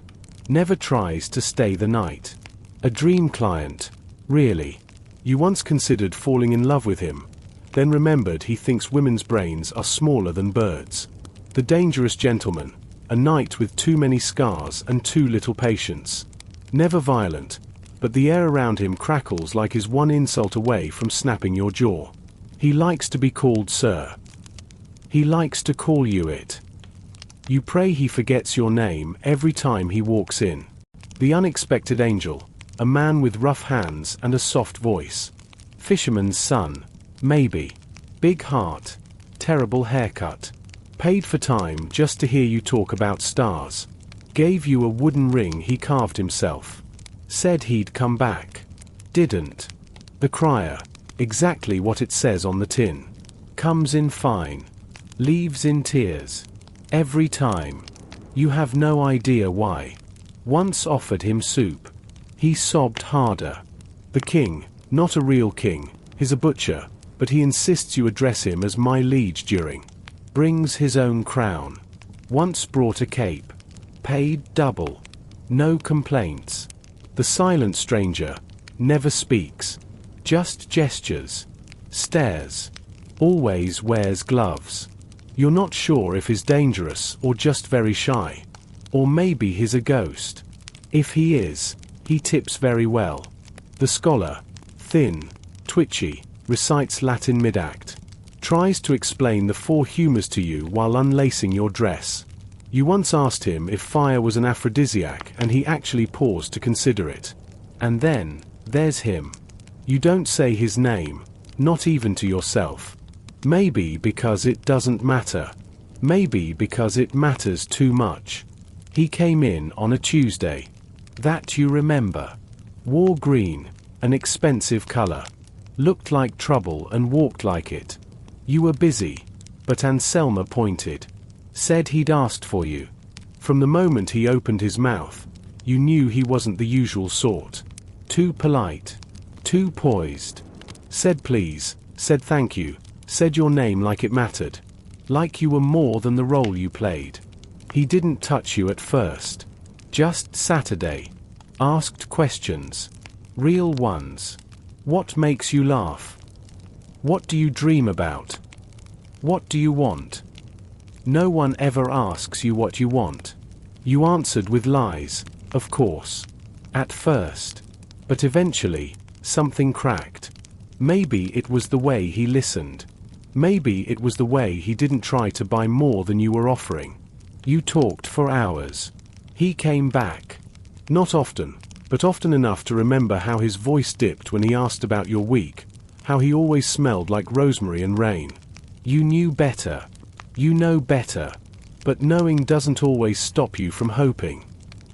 Speaker 1: Never tries to stay the night. A dream client, really. You once considered falling in love with him, then remembered he thinks women's brains are smaller than birds. The dangerous gentleman, a knight with too many scars and too little patience. Never violent, but the air around him crackles like he's one insult away from snapping your jaw. He likes to be called sir. He likes to call you it. You pray he forgets your name every time he walks in. The unexpected angel. A man with rough hands and a soft voice. Fisherman's son. Maybe. Big heart. Terrible haircut. Paid for time just to hear you talk about stars. Gave you a wooden ring he carved himself. Said he'd come back. Didn't. The crier. Exactly what it says on the tin. Comes in fine. Leaves in tears. Every time. You have no idea why. Once offered him soup. He sobbed harder. The king, not a real king, he's a butcher, but he insists you address him as my liege during. Brings his own crown. Once brought a cape. Paid double. No complaints. The silent stranger. Never speaks. Just gestures. Stares. Always wears gloves. You're not sure if he's dangerous or just very shy. Or maybe he's a ghost. If he is, he tips very well. The scholar, thin, twitchy, recites Latin mid-act. Tries to explain the four humors to you while unlacing your dress. You once asked him if fire was an aphrodisiac and he actually paused to consider it. And then, there's him. You don't say his name, not even to yourself. Maybe because it doesn't matter. Maybe because it matters too much. He came in on a Tuesday. That you remember. Wore green, an expensive color. Looked like trouble and walked like it. You were busy, but Anselma pointed. Said he'd asked for you. From the moment he opened his mouth, you knew he wasn't the usual sort. Too polite. Too poised. Said please, said thank you, said your name like it mattered. Like you were more than the role you played. He didn't touch you at first. Just Saturday. Asked questions. Real ones. What makes you laugh? What do you dream about? What do you want? No one ever asks you what you want. You answered with lies, of course. At first. But eventually, something cracked. Maybe it was the way he listened. Maybe it was the way he didn't try to buy more than you were offering. You talked for hours. He came back. Not often, but often enough to remember how his voice dipped when he asked about your week, how he always smelled like rosemary and rain. You knew better. You know better. But knowing doesn't always stop you from hoping.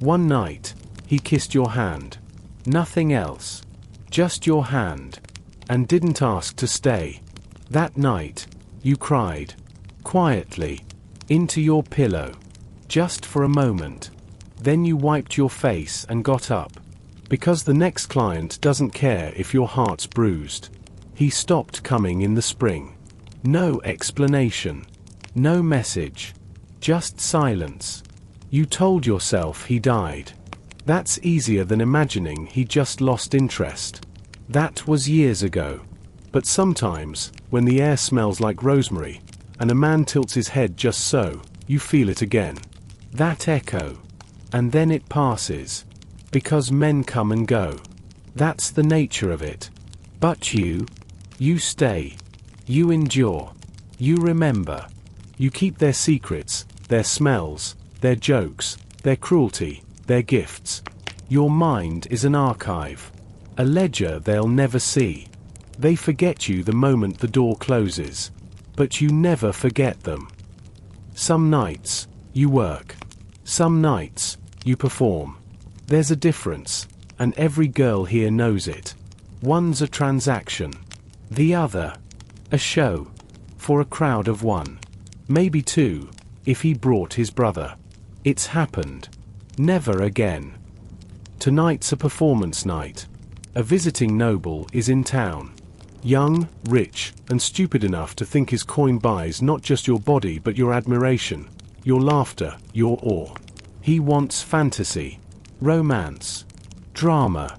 Speaker 1: One night, he kissed your hand. Nothing else. Just your hand. And didn't ask to stay. That night, you cried. Quietly. Into your pillow. Just for a moment. Then you wiped your face and got up. Because the next client doesn't care if your heart's bruised. He stopped coming in the spring. No explanation. No message. Just silence. You told yourself he died. That's easier than imagining he just lost interest. That was years ago. But sometimes, when the air smells like rosemary, and a man tilts his head just so, you feel it again. That echo. And then it passes. Because men come and go. That's the nature of it. But you stay. You endure. You remember. You keep their secrets, their smells, their jokes, their cruelty, their gifts. Your mind is an archive. A ledger they'll never see. They forget you the moment the door closes. But you never forget them. Some nights, you work. Some nights, you perform. There's a difference, and every girl here knows it. One's a transaction. The other, a show. For a crowd of one. Maybe two, if he brought his brother. It's happened. Never again. Tonight's a performance night. A visiting noble is in town. Young, rich, and stupid enough to think his coin buys not just your body but your admiration, your laughter, your awe. He wants fantasy, romance, drama,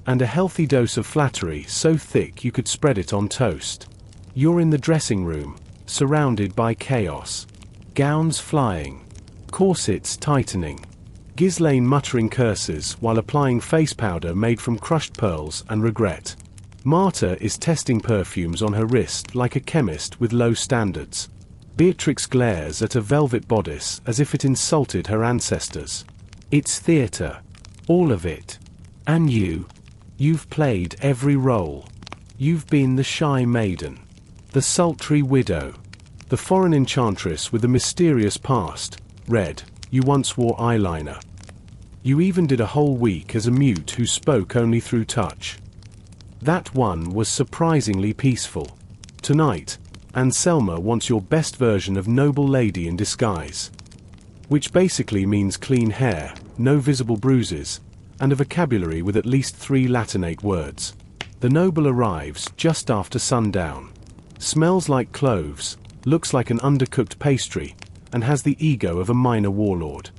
Speaker 1: and a healthy dose of flattery so thick you could spread it on toast. You're in the dressing room, surrounded by chaos. Gowns flying. Corsets tightening. Ghislaine muttering curses while applying face powder made from crushed pearls and regret. Marta is testing perfumes on her wrist like a chemist with low standards. Beatrix glares at a velvet bodice as if it insulted her ancestors. It's theater. All of it. And you've played every role. You've been the shy maiden. The sultry widow. The foreign enchantress with a mysterious past. Red, you once wore eyeliner. You even did a whole week as a mute who spoke only through touch. That one was surprisingly peaceful. Tonight, Anselma wants your best version of noble lady in disguise. Which basically means clean hair, no visible bruises, and a vocabulary with at least 3 Latinate words. The noble arrives just after sundown. Smells like cloves, looks like an undercooked pastry, and has the ego of a minor warlord.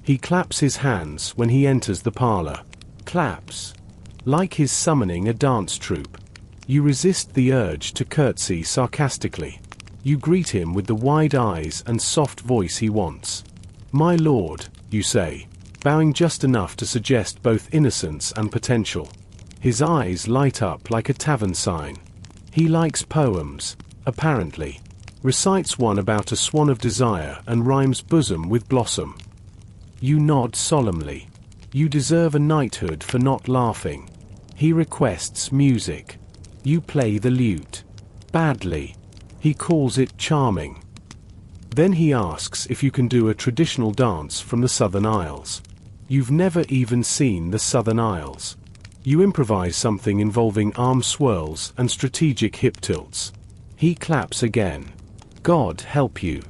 Speaker 1: He claps his hands when he enters the parlor. Claps. Like he's summoning a dance troupe. You resist the urge to curtsy sarcastically. You greet him with the wide eyes and soft voice he wants. My lord, you say, bowing just enough to suggest both innocence and potential. His eyes light up like a tavern sign. He likes poems, apparently. Recites one about a swan of desire and rhymes bosom with blossom. You nod solemnly. You deserve a knighthood for not laughing. He requests music. You play the lute. Badly. He calls it charming. Then he asks if you can do a traditional dance from the Southern Isles. You've never even seen the Southern Isles. You improvise something involving arm swirls and strategic hip tilts. He claps again. God help you.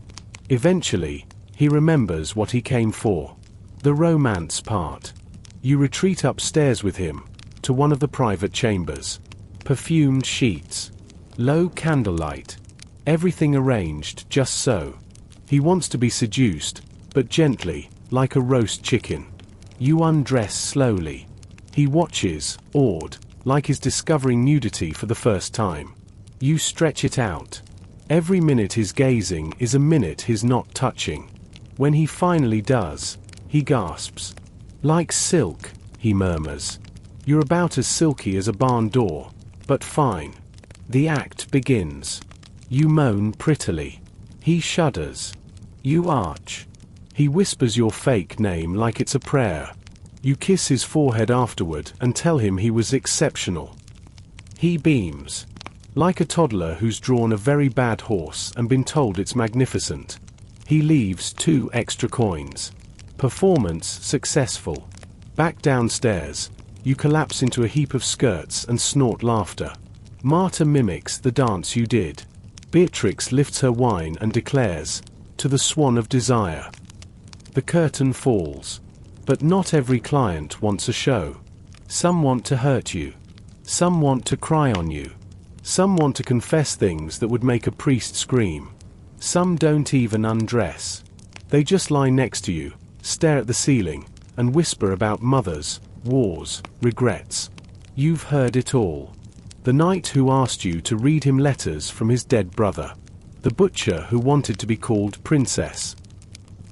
Speaker 1: Eventually, he remembers what he came for. The romance part. You retreat upstairs with him, to one of the private chambers. Perfumed sheets. Low candlelight. Everything arranged just so. He wants to be seduced, but gently, like a roast chicken. You undress slowly. He watches, awed. like he's discovering nudity for the first time. You stretch it out. Every minute he's gazing is a minute he's not touching. When he finally does, he gasps. Like silk, he murmurs. You're about as silky as a barn door, but fine. The act begins. You moan prettily. He shudders. You arch. He whispers your fake name like it's a prayer. You kiss his forehead afterward and tell him he was exceptional. He beams. Like a toddler who's drawn a very bad horse and been told it's magnificent. He leaves 2 extra coins. Performance successful. Back downstairs, you collapse into a heap of skirts and snort laughter. Marta mimics the dance you did. Beatrix lifts her wine and declares, "To the swan of desire." The curtain falls. But not every client wants a show. Some want to hurt you. Some want to cry on you. Some want to confess things that would make a priest scream. Some don't even undress. They just lie next to you, stare at the ceiling, and whisper about mothers, wars, regrets. You've heard it all. The knight who asked you to read him letters from his dead brother. The butcher who wanted to be called princess.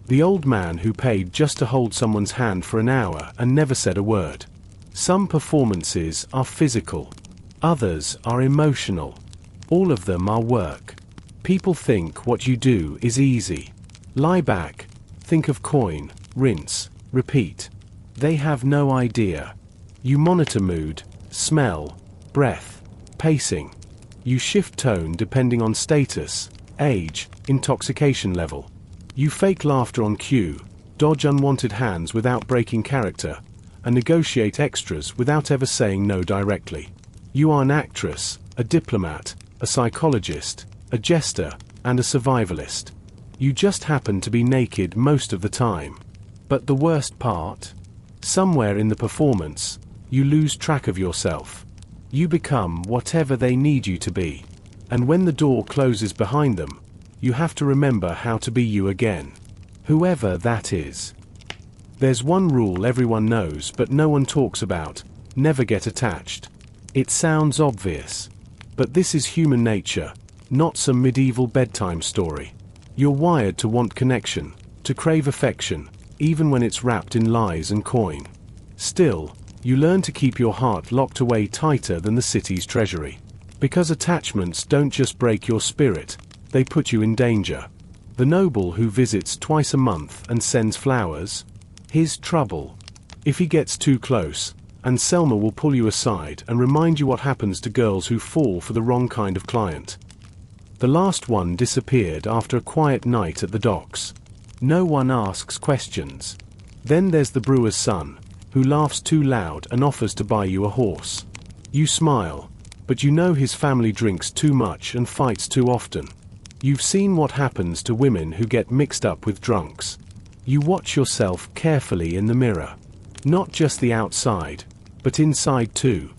Speaker 1: The old man who paid just to hold someone's hand for an hour and never said a word. Some performances are physical. Others are emotional. All of them are work. People think what you do is easy. Lie back, think of coin, rinse, repeat. They have no idea. You monitor mood, smell, breath, pacing. You shift tone depending on status, age, intoxication level. You fake laughter on cue, dodge unwanted hands without breaking character, and negotiate extras without ever saying no directly. You are an actress, a diplomat, a psychologist, a jester, and a survivalist. You just happen to be naked most of the time. But the worst part? Somewhere in the performance, you lose track of yourself. You become whatever they need you to be. And when the door closes behind them, you have to remember how to be you again. Whoever that is. There's one rule everyone knows but no one talks about: never get attached. It sounds obvious. But this is human nature, not some medieval bedtime story. You're wired to want connection, to crave affection, even when it's wrapped in lies and coin. Still, you learn to keep your heart locked away tighter than the city's treasury. Because attachments don't just break your spirit, they put you in danger. The noble who visits twice a month and sends flowers? His trouble. If he gets too close, and Selma will pull you aside and remind you what happens to girls who fall for the wrong kind of client. The last one disappeared after a quiet night at the docks. No one asks questions. Then there's the brewer's son, who laughs too loud and offers to buy you a horse. You smile, but you know his family drinks too much and fights too often. You've seen what happens to women who get mixed up with drunks. You watch yourself carefully in the mirror. Not just the outside, but inside too.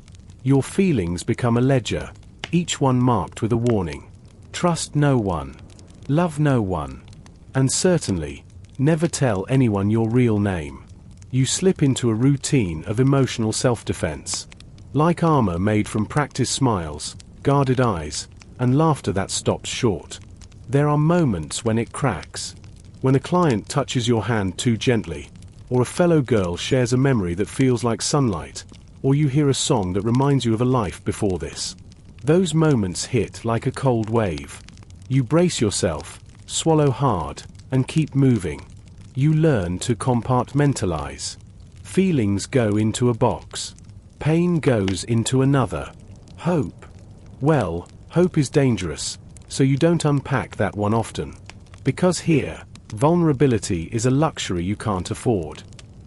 Speaker 1: Your feelings become a ledger, each one marked with a warning. Trust no one. Love no one. And certainly, never tell anyone your real name. You slip into a routine of emotional self-defense. Like armor made from practiced smiles, guarded eyes, and laughter that stops short. There are moments when it cracks. When a client touches your hand too gently, or a fellow girl shares a memory that feels like sunlight, or you hear a song that reminds you of a life before this. Those moments hit like a cold wave. You brace yourself, swallow hard, and keep moving. You learn to compartmentalize. Feelings go into a box. Pain goes into another. Hope. Well, hope is dangerous, so you don't unpack that one often. Because here, vulnerability is a luxury you can't afford.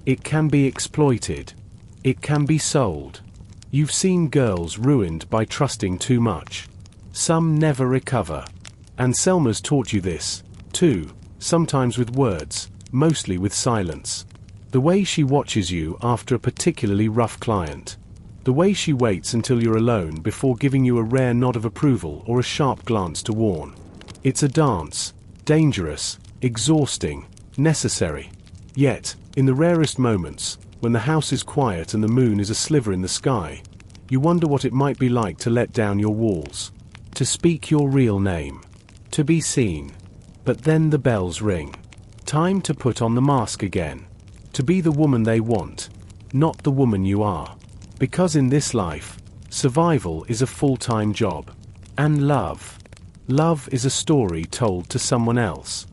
Speaker 1: It can be exploited. It can be sold. You've seen girls ruined by trusting too much. Some never recover. And Selma's taught you this, too, sometimes with words, mostly with silence. The way she watches you after a particularly rough client. The way she waits until you're alone before giving you a rare nod of approval or a sharp glance to warn. It's a dance, dangerous, exhausting, necessary. Yet, in the rarest moments, when the house is quiet and the moon is a sliver in the sky, You wonder what it might be like to let down your walls, to speak your real name, to be seen. But then the bells ring. Time to put on the mask again, to be the woman they want, not the woman you are. Because in this life, survival is a full-time job. And love is a story told to someone else.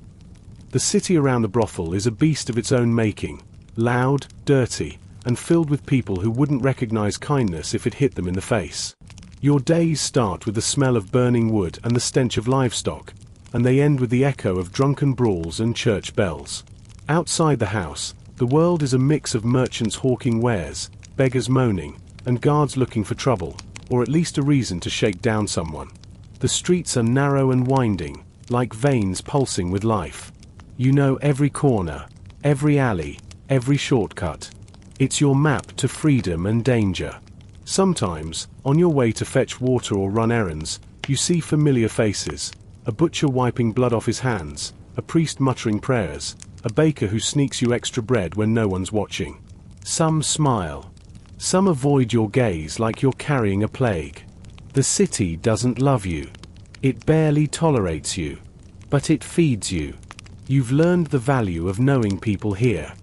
Speaker 1: The city around the brothel is a beast of its own making, loud, dirty, and filled with people who wouldn't recognize kindness if it hit them in the face. Your days start with the smell of burning wood and the stench of livestock, and they end with the echo of drunken brawls and church bells. Outside the house, the world is a mix of merchants hawking wares, beggars moaning, and guards looking for trouble, or at least a reason to shake down someone. The streets are narrow and winding, like veins pulsing with life. You know every corner, every alley, every shortcut. It's your map to freedom and danger. Sometimes, on your way to fetch water or run errands, you see familiar faces. A butcher wiping blood off his hands, a priest muttering prayers, a baker who sneaks you extra bread when no one's watching. Some smile. Some avoid your gaze like you're carrying a plague. The city doesn't love you. It barely tolerates you. But it feeds you. You've learned the value of knowing people here.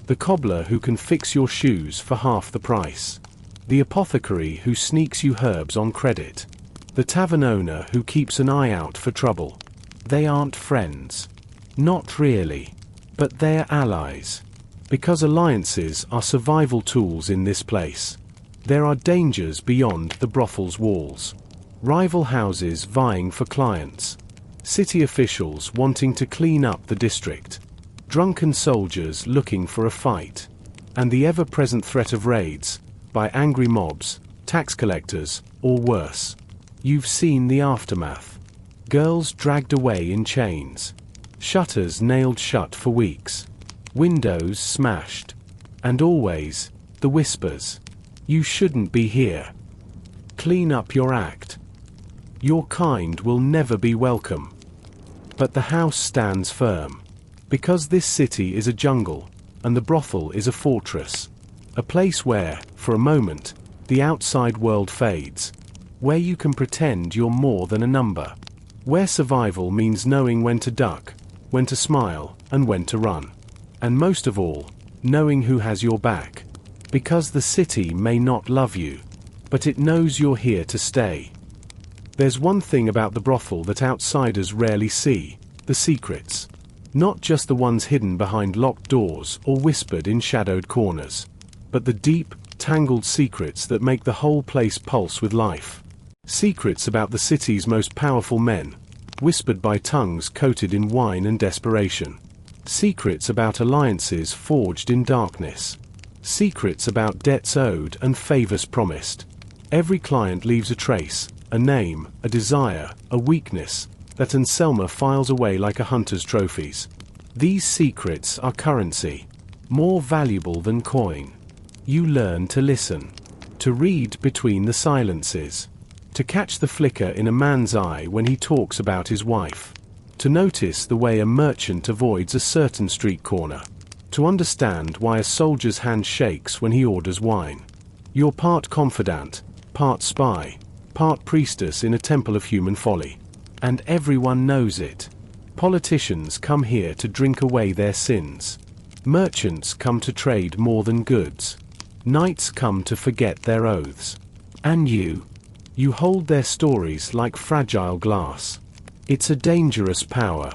Speaker 1: The cobbler who can fix your shoes for half the price. The apothecary who sneaks you herbs on credit. The tavern owner who keeps an eye out for trouble. They aren't friends. Not really. But they're allies. Because alliances are survival tools in this place. There are dangers beyond the brothel's walls. Rival houses vying for clients. City officials wanting to clean up the district. Drunken soldiers looking for a fight. And the ever-present threat of raids, by angry mobs, tax collectors, or worse. You've seen the aftermath. Girls dragged away in chains. Shutters nailed shut for weeks. Windows smashed. And always, the whispers. You shouldn't be here. Clean up your act. Your kind will never be welcome. But the house stands firm. Because this city is a jungle, and the brothel is a fortress. A place where, for a moment, the outside world fades. Where you can pretend you're more than a number. Where survival means knowing when to duck, when to smile, and when to run. And most of all, knowing who has your back. Because the city may not love you, but it knows you're here to stay. There's one thing about the brothel that outsiders rarely see: the secrets. Not just the ones hidden behind locked doors or whispered in shadowed corners, but the deep, tangled secrets that make the whole place pulse with life. Secrets about the city's most powerful men, whispered by tongues coated in wine and desperation. Secrets about alliances forged in darkness. Secrets about debts owed and favors promised. Every client leaves a trace, a name, a desire, a weakness, that Anselma files away like a hunter's trophies. These secrets are currency, more valuable than coin. You learn to listen, to read between the silences, to catch the flicker in a man's eye when he talks about his wife, to notice the way a merchant avoids a certain street corner, to understand why a soldier's hand shakes when he orders wine. You're part confidant, part spy, part priestess in a temple of human folly. And everyone knows it. Politicians come here to drink away their sins. Merchants come to trade more than goods. Knights come to forget their oaths. And you hold their stories like fragile glass. It's a dangerous power,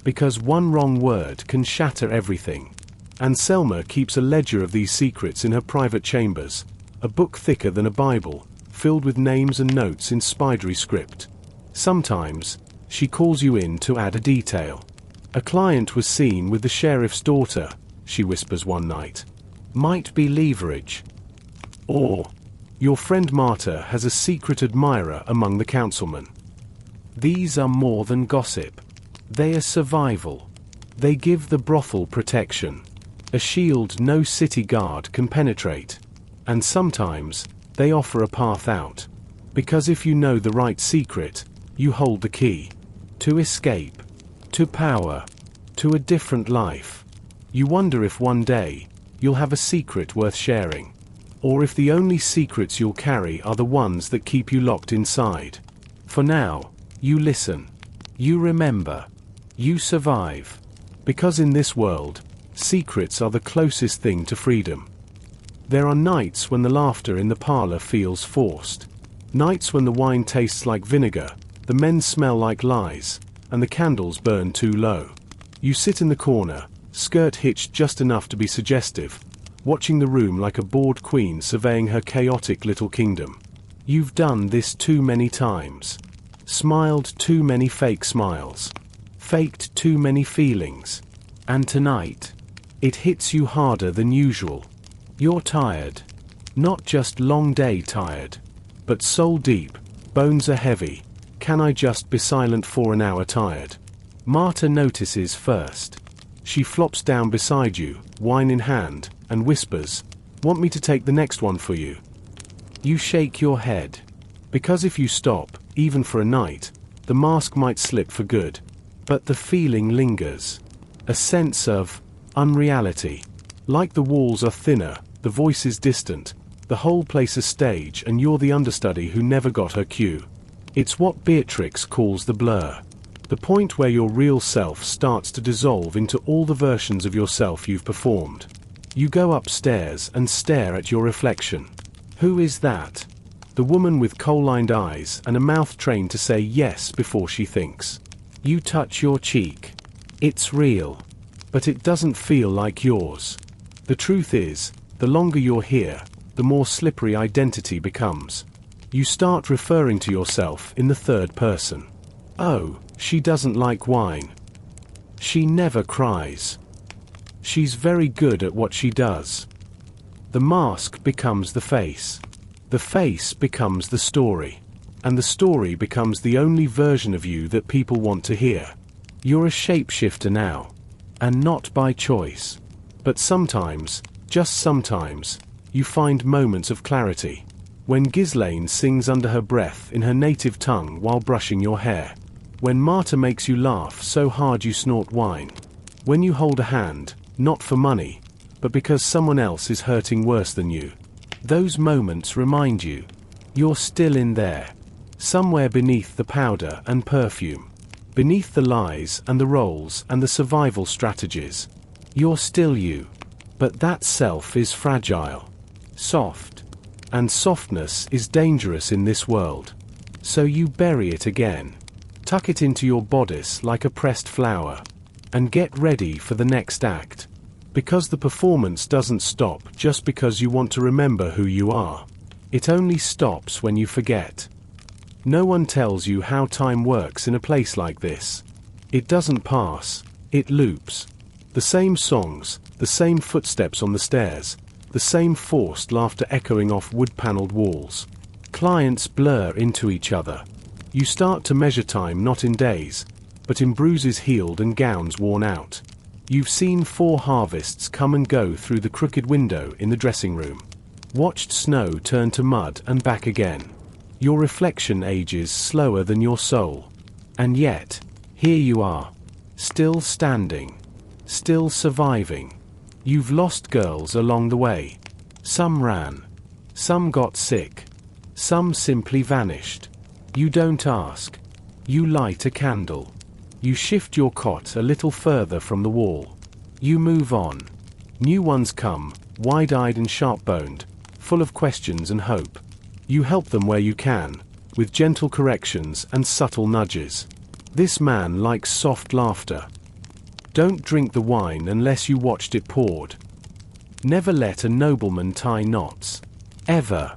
Speaker 1: because one wrong word can shatter everything. Anselma keeps a ledger of these secrets in her private chambers, a book thicker than a Bible, filled with names and notes in spidery script. Sometimes, she calls you in to add a detail. A client was seen with the sheriff's daughter, she whispers one night. Might be leverage. Or, your friend Marta has a secret admirer among the councilmen. These are more than gossip. They are survival. They give the brothel protection. A shield no city guard can penetrate. And sometimes, they offer a path out. Because if you know the right secret, you hold the key. To escape. To power. To a different life. You wonder if one day, you'll have a secret worth sharing. or if the only secrets you'll carry are the ones that keep you locked inside. For now, you listen. You remember. You survive. Because in this world, secrets are the closest thing to freedom. There are nights when the laughter in the parlor feels forced. Nights when the wine tastes like vinegar, the men smell like lies, and the candles burn too low. You sit in the corner, skirt hitched just enough to be suggestive, watching the room like a bored queen surveying her chaotic little kingdom. You've done this too many times. Smiled too many fake smiles. Faked too many feelings. And tonight, it hits you harder than usual. You're tired. Not just long day tired, but soul deep, bones are heavy. Can I just be silent for an hour tired? Marta notices first. She flops down beside you, wine in hand, and whispers, "Want me to take the next one for you?" You shake your head. Because if you stop, even for a night, the mask might slip for good. But the feeling lingers. A sense of unreality. Like the walls are thinner, the voice is distant, the whole place a stage, and you're the understudy who never got her cue. It's what Beatrix calls the blur. The point where your real self starts to dissolve into all the versions of yourself you've performed. You go upstairs and stare at your reflection. Who is that? The woman with coal-lined eyes and a mouth trained to say yes before she thinks. You touch your cheek. It's real. But it doesn't feel like yours. The truth is, the longer you're here, the more slippery identity becomes. You start referring to yourself in the third person. Oh, she doesn't like wine. She never cries. She's very good at what she does. The mask becomes the face. The face becomes the story. And the story becomes the only version of you that people want to hear. You're a shapeshifter now. And not by choice. But sometimes, just sometimes, you find moments of clarity. When Ghislaine sings under her breath in her native tongue while brushing your hair. When Marta makes you laugh so hard you snort wine. When you hold a hand, not for money, but because someone else is hurting worse than you. Those moments remind you, you're still in there. Somewhere beneath the powder and perfume. Beneath the lies and the roles and the survival strategies. You're still you. But that self is fragile. Soft. And softness is dangerous in this world. So you bury it again. Tuck it into your bodice like a pressed flower. And get ready for the next act. Because the performance doesn't stop just because you want to remember who you are. It only stops when you forget. No one tells you how time works in a place like this. It doesn't pass, it loops. The same songs, the same footsteps on the stairs, the same forced laughter echoing off wood-paneled walls. Clients blur into each other. You start to measure time not in days, but in bruises healed and gowns worn out. You've seen 4 harvests come and go through the crooked window in the dressing room. Watched snow turn to mud and back again. Your reflection ages slower than your soul. And yet, here you are. Still standing. Still surviving. You've lost girls along the way. Some ran. Some got sick. Some simply vanished. You don't ask. You light a candle. You shift your cot a little further from the wall. You move on. New ones come, wide-eyed and sharp-boned, full of questions and hope. You help them where you can, with gentle corrections and subtle nudges. This man likes soft laughter. Don't drink the wine unless you watched it poured. Never let a nobleman tie knots. Ever.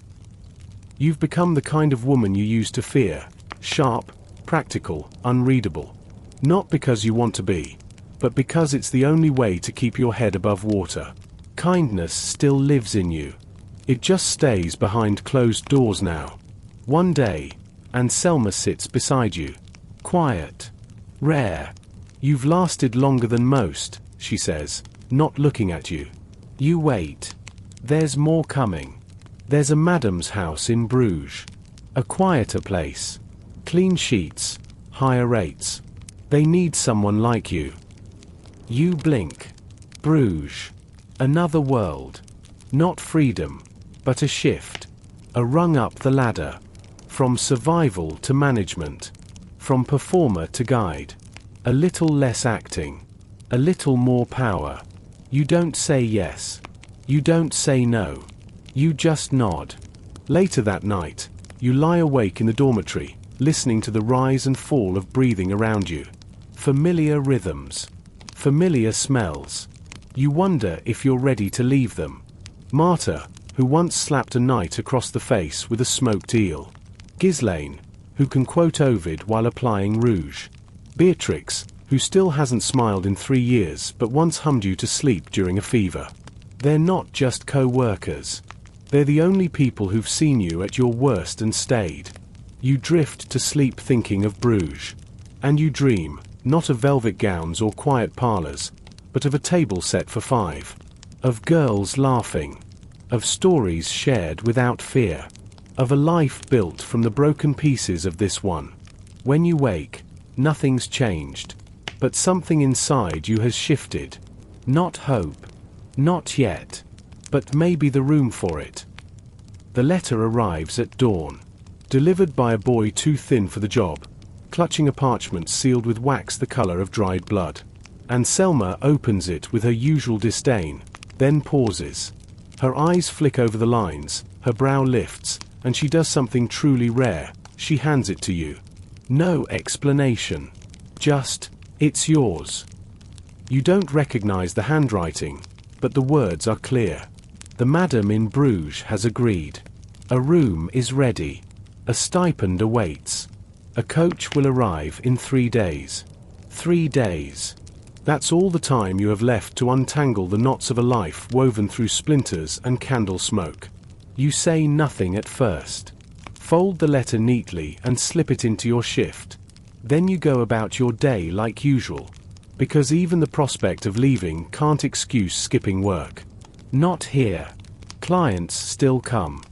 Speaker 1: You've become the kind of woman you used to fear. Sharp, practical, unreadable. Not because you want to be, but because it's the only way to keep your head above water. Kindness still lives in you. It just stays behind closed doors now. One day, and Selma sits beside you. Quiet. Rare. You've lasted longer than most, she says, not looking at you. You wait. There's more coming. There's a madam's house in Bruges. A quieter place. Clean sheets. Higher rates. They need someone like you. You blink. Bruges. Another world. Not freedom. but a shift. A rung up the ladder. From survival to management. From performer to guide. A little less acting. A little more power. You don't say yes. You don't say no. You just nod. Later that night, you lie awake in the dormitory, listening to the rise and fall of breathing around you. Familiar rhythms. Familiar smells. You wonder if you're ready to leave them. Marta, who once slapped a knight across the face with a smoked eel. Ghislaine, who can quote Ovid while applying rouge. Beatrix, who still hasn't smiled in 3 years but once hummed you to sleep during a fever. They're not just co-workers. They're the only people who've seen you at your worst and stayed. You drift to sleep thinking of Bruges. And you dream, not of velvet gowns or quiet parlors, but of a table set for 5. Of girls laughing. Of stories shared without fear. Of a life built from the broken pieces of this one. When you wake, nothing's changed. But something inside you has shifted. Not hope. Not yet. But maybe the room for it. The letter arrives at dawn. Delivered by a boy too thin for the job, clutching a parchment sealed with wax the color of dried blood. And Selma opens it with her usual disdain, then pauses. Her eyes flick over the lines, her brow lifts, and she does something truly rare. She hands it to you. No explanation. Just, it's yours. You don't recognize the handwriting, but the words are clear. The madam in Bruges has agreed. A room is ready. A stipend awaits. A coach will arrive in 3 days. 3 days. That's all the time you have left to untangle the knots of a life woven through splinters and candle smoke. You say nothing at first. Fold the letter neatly and slip it into your shift. Then you go about your day like usual. Because even the prospect of leaving can't excuse skipping work. Not here. Clients still come.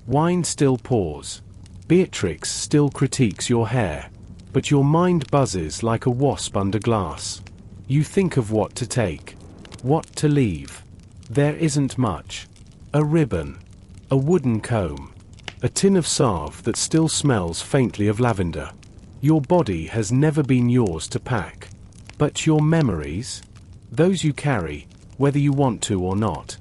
Speaker 1: Wine still pours. Beatrix still critiques your hair. But your mind buzzes like a wasp under glass. You think of what to take. What to leave. There isn't much. A ribbon. A wooden comb. A tin of salve that still smells faintly of lavender. Your body has never been yours to pack. But your memories? Those you carry, whether you want to or not.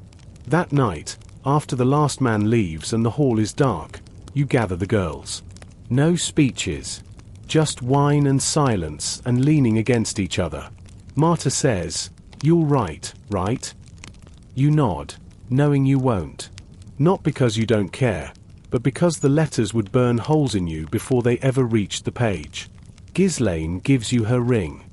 Speaker 1: That night, after the last man leaves and the hall is dark, you gather the girls. No speeches. Just wine and silence and leaning against each other. Marta says, "You'll write, right?" You nod, knowing you won't. Not because you don't care, but because the letters would burn holes in you before they ever reached the page. Ghislaine gives you her ring.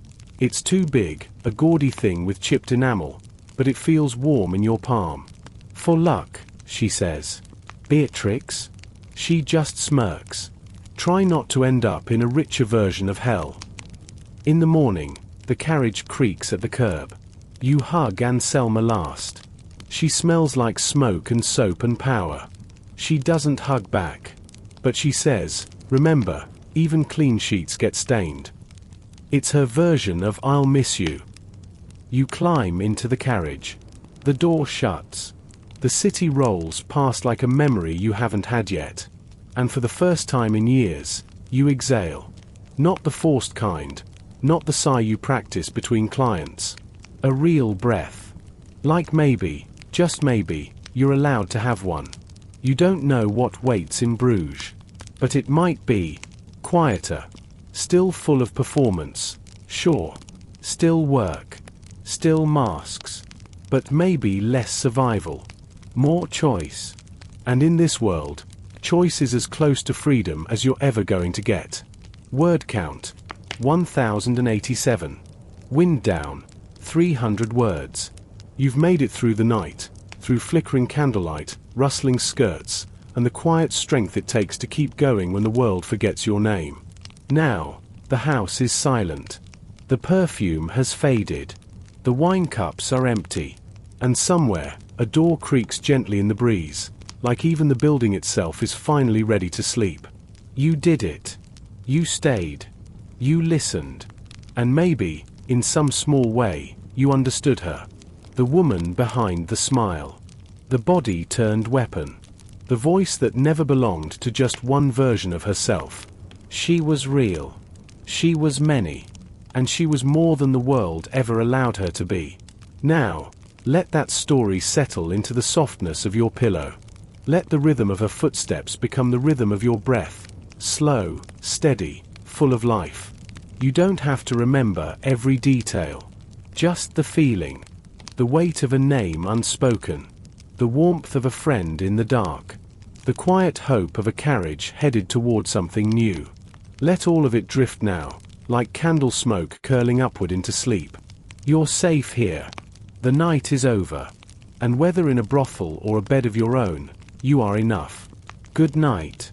Speaker 1: It's too big, a gaudy thing with chipped enamel, but it feels warm in your palm. "For luck," she says. "Beatrix?" She just smirks. Try not to end up in a richer version of hell. In the morning, the carriage creaks at the curb. You hug Anselma last. She smells like smoke and soap and power. She doesn't hug back. But she says, "Remember, even clean sheets get stained." It's her version of "I'll miss you." You climb into the carriage. The door shuts. The city rolls past like a memory you haven't had yet. And for the first time in years, you exhale. Not the forced kind. Not the sigh you practice between clients. A real breath. Like maybe, just maybe, you're allowed to have one. You don't know what waits in Bruges. But it might be quieter. Still full of performance. Sure. Still work. Still masks. But maybe less survival. More choice. And in this world, choice is as close to freedom as you're ever going to get. Word count. 1087. Wind down. 300 words. You've made it through the night, through flickering candlelight, rustling skirts, and the quiet strength it takes to keep going when the world forgets your name. Now, the house is silent. The perfume has faded. The wine cups are empty. And somewhere, a door creaks gently in the breeze, like even the building itself is finally ready to sleep. You did it. You stayed. You listened. And maybe, in some small way, you understood her. The woman behind the smile. The body turned weapon. The voice that never belonged to just one version of herself. She was real. She was many. And she was more than the world ever allowed her to be. Now, let that story settle into the softness of your pillow. Let the rhythm of her footsteps become the rhythm of your breath. Slow, steady, full of life. You don't have to remember every detail. Just the feeling. The weight of a name unspoken. The warmth of a friend in the dark. The quiet hope of a carriage headed toward something new. Let all of it drift now, like candle smoke curling upward into sleep. You're safe here. The night is over. And whether in a brothel or a bed of your own, you are enough. Good night.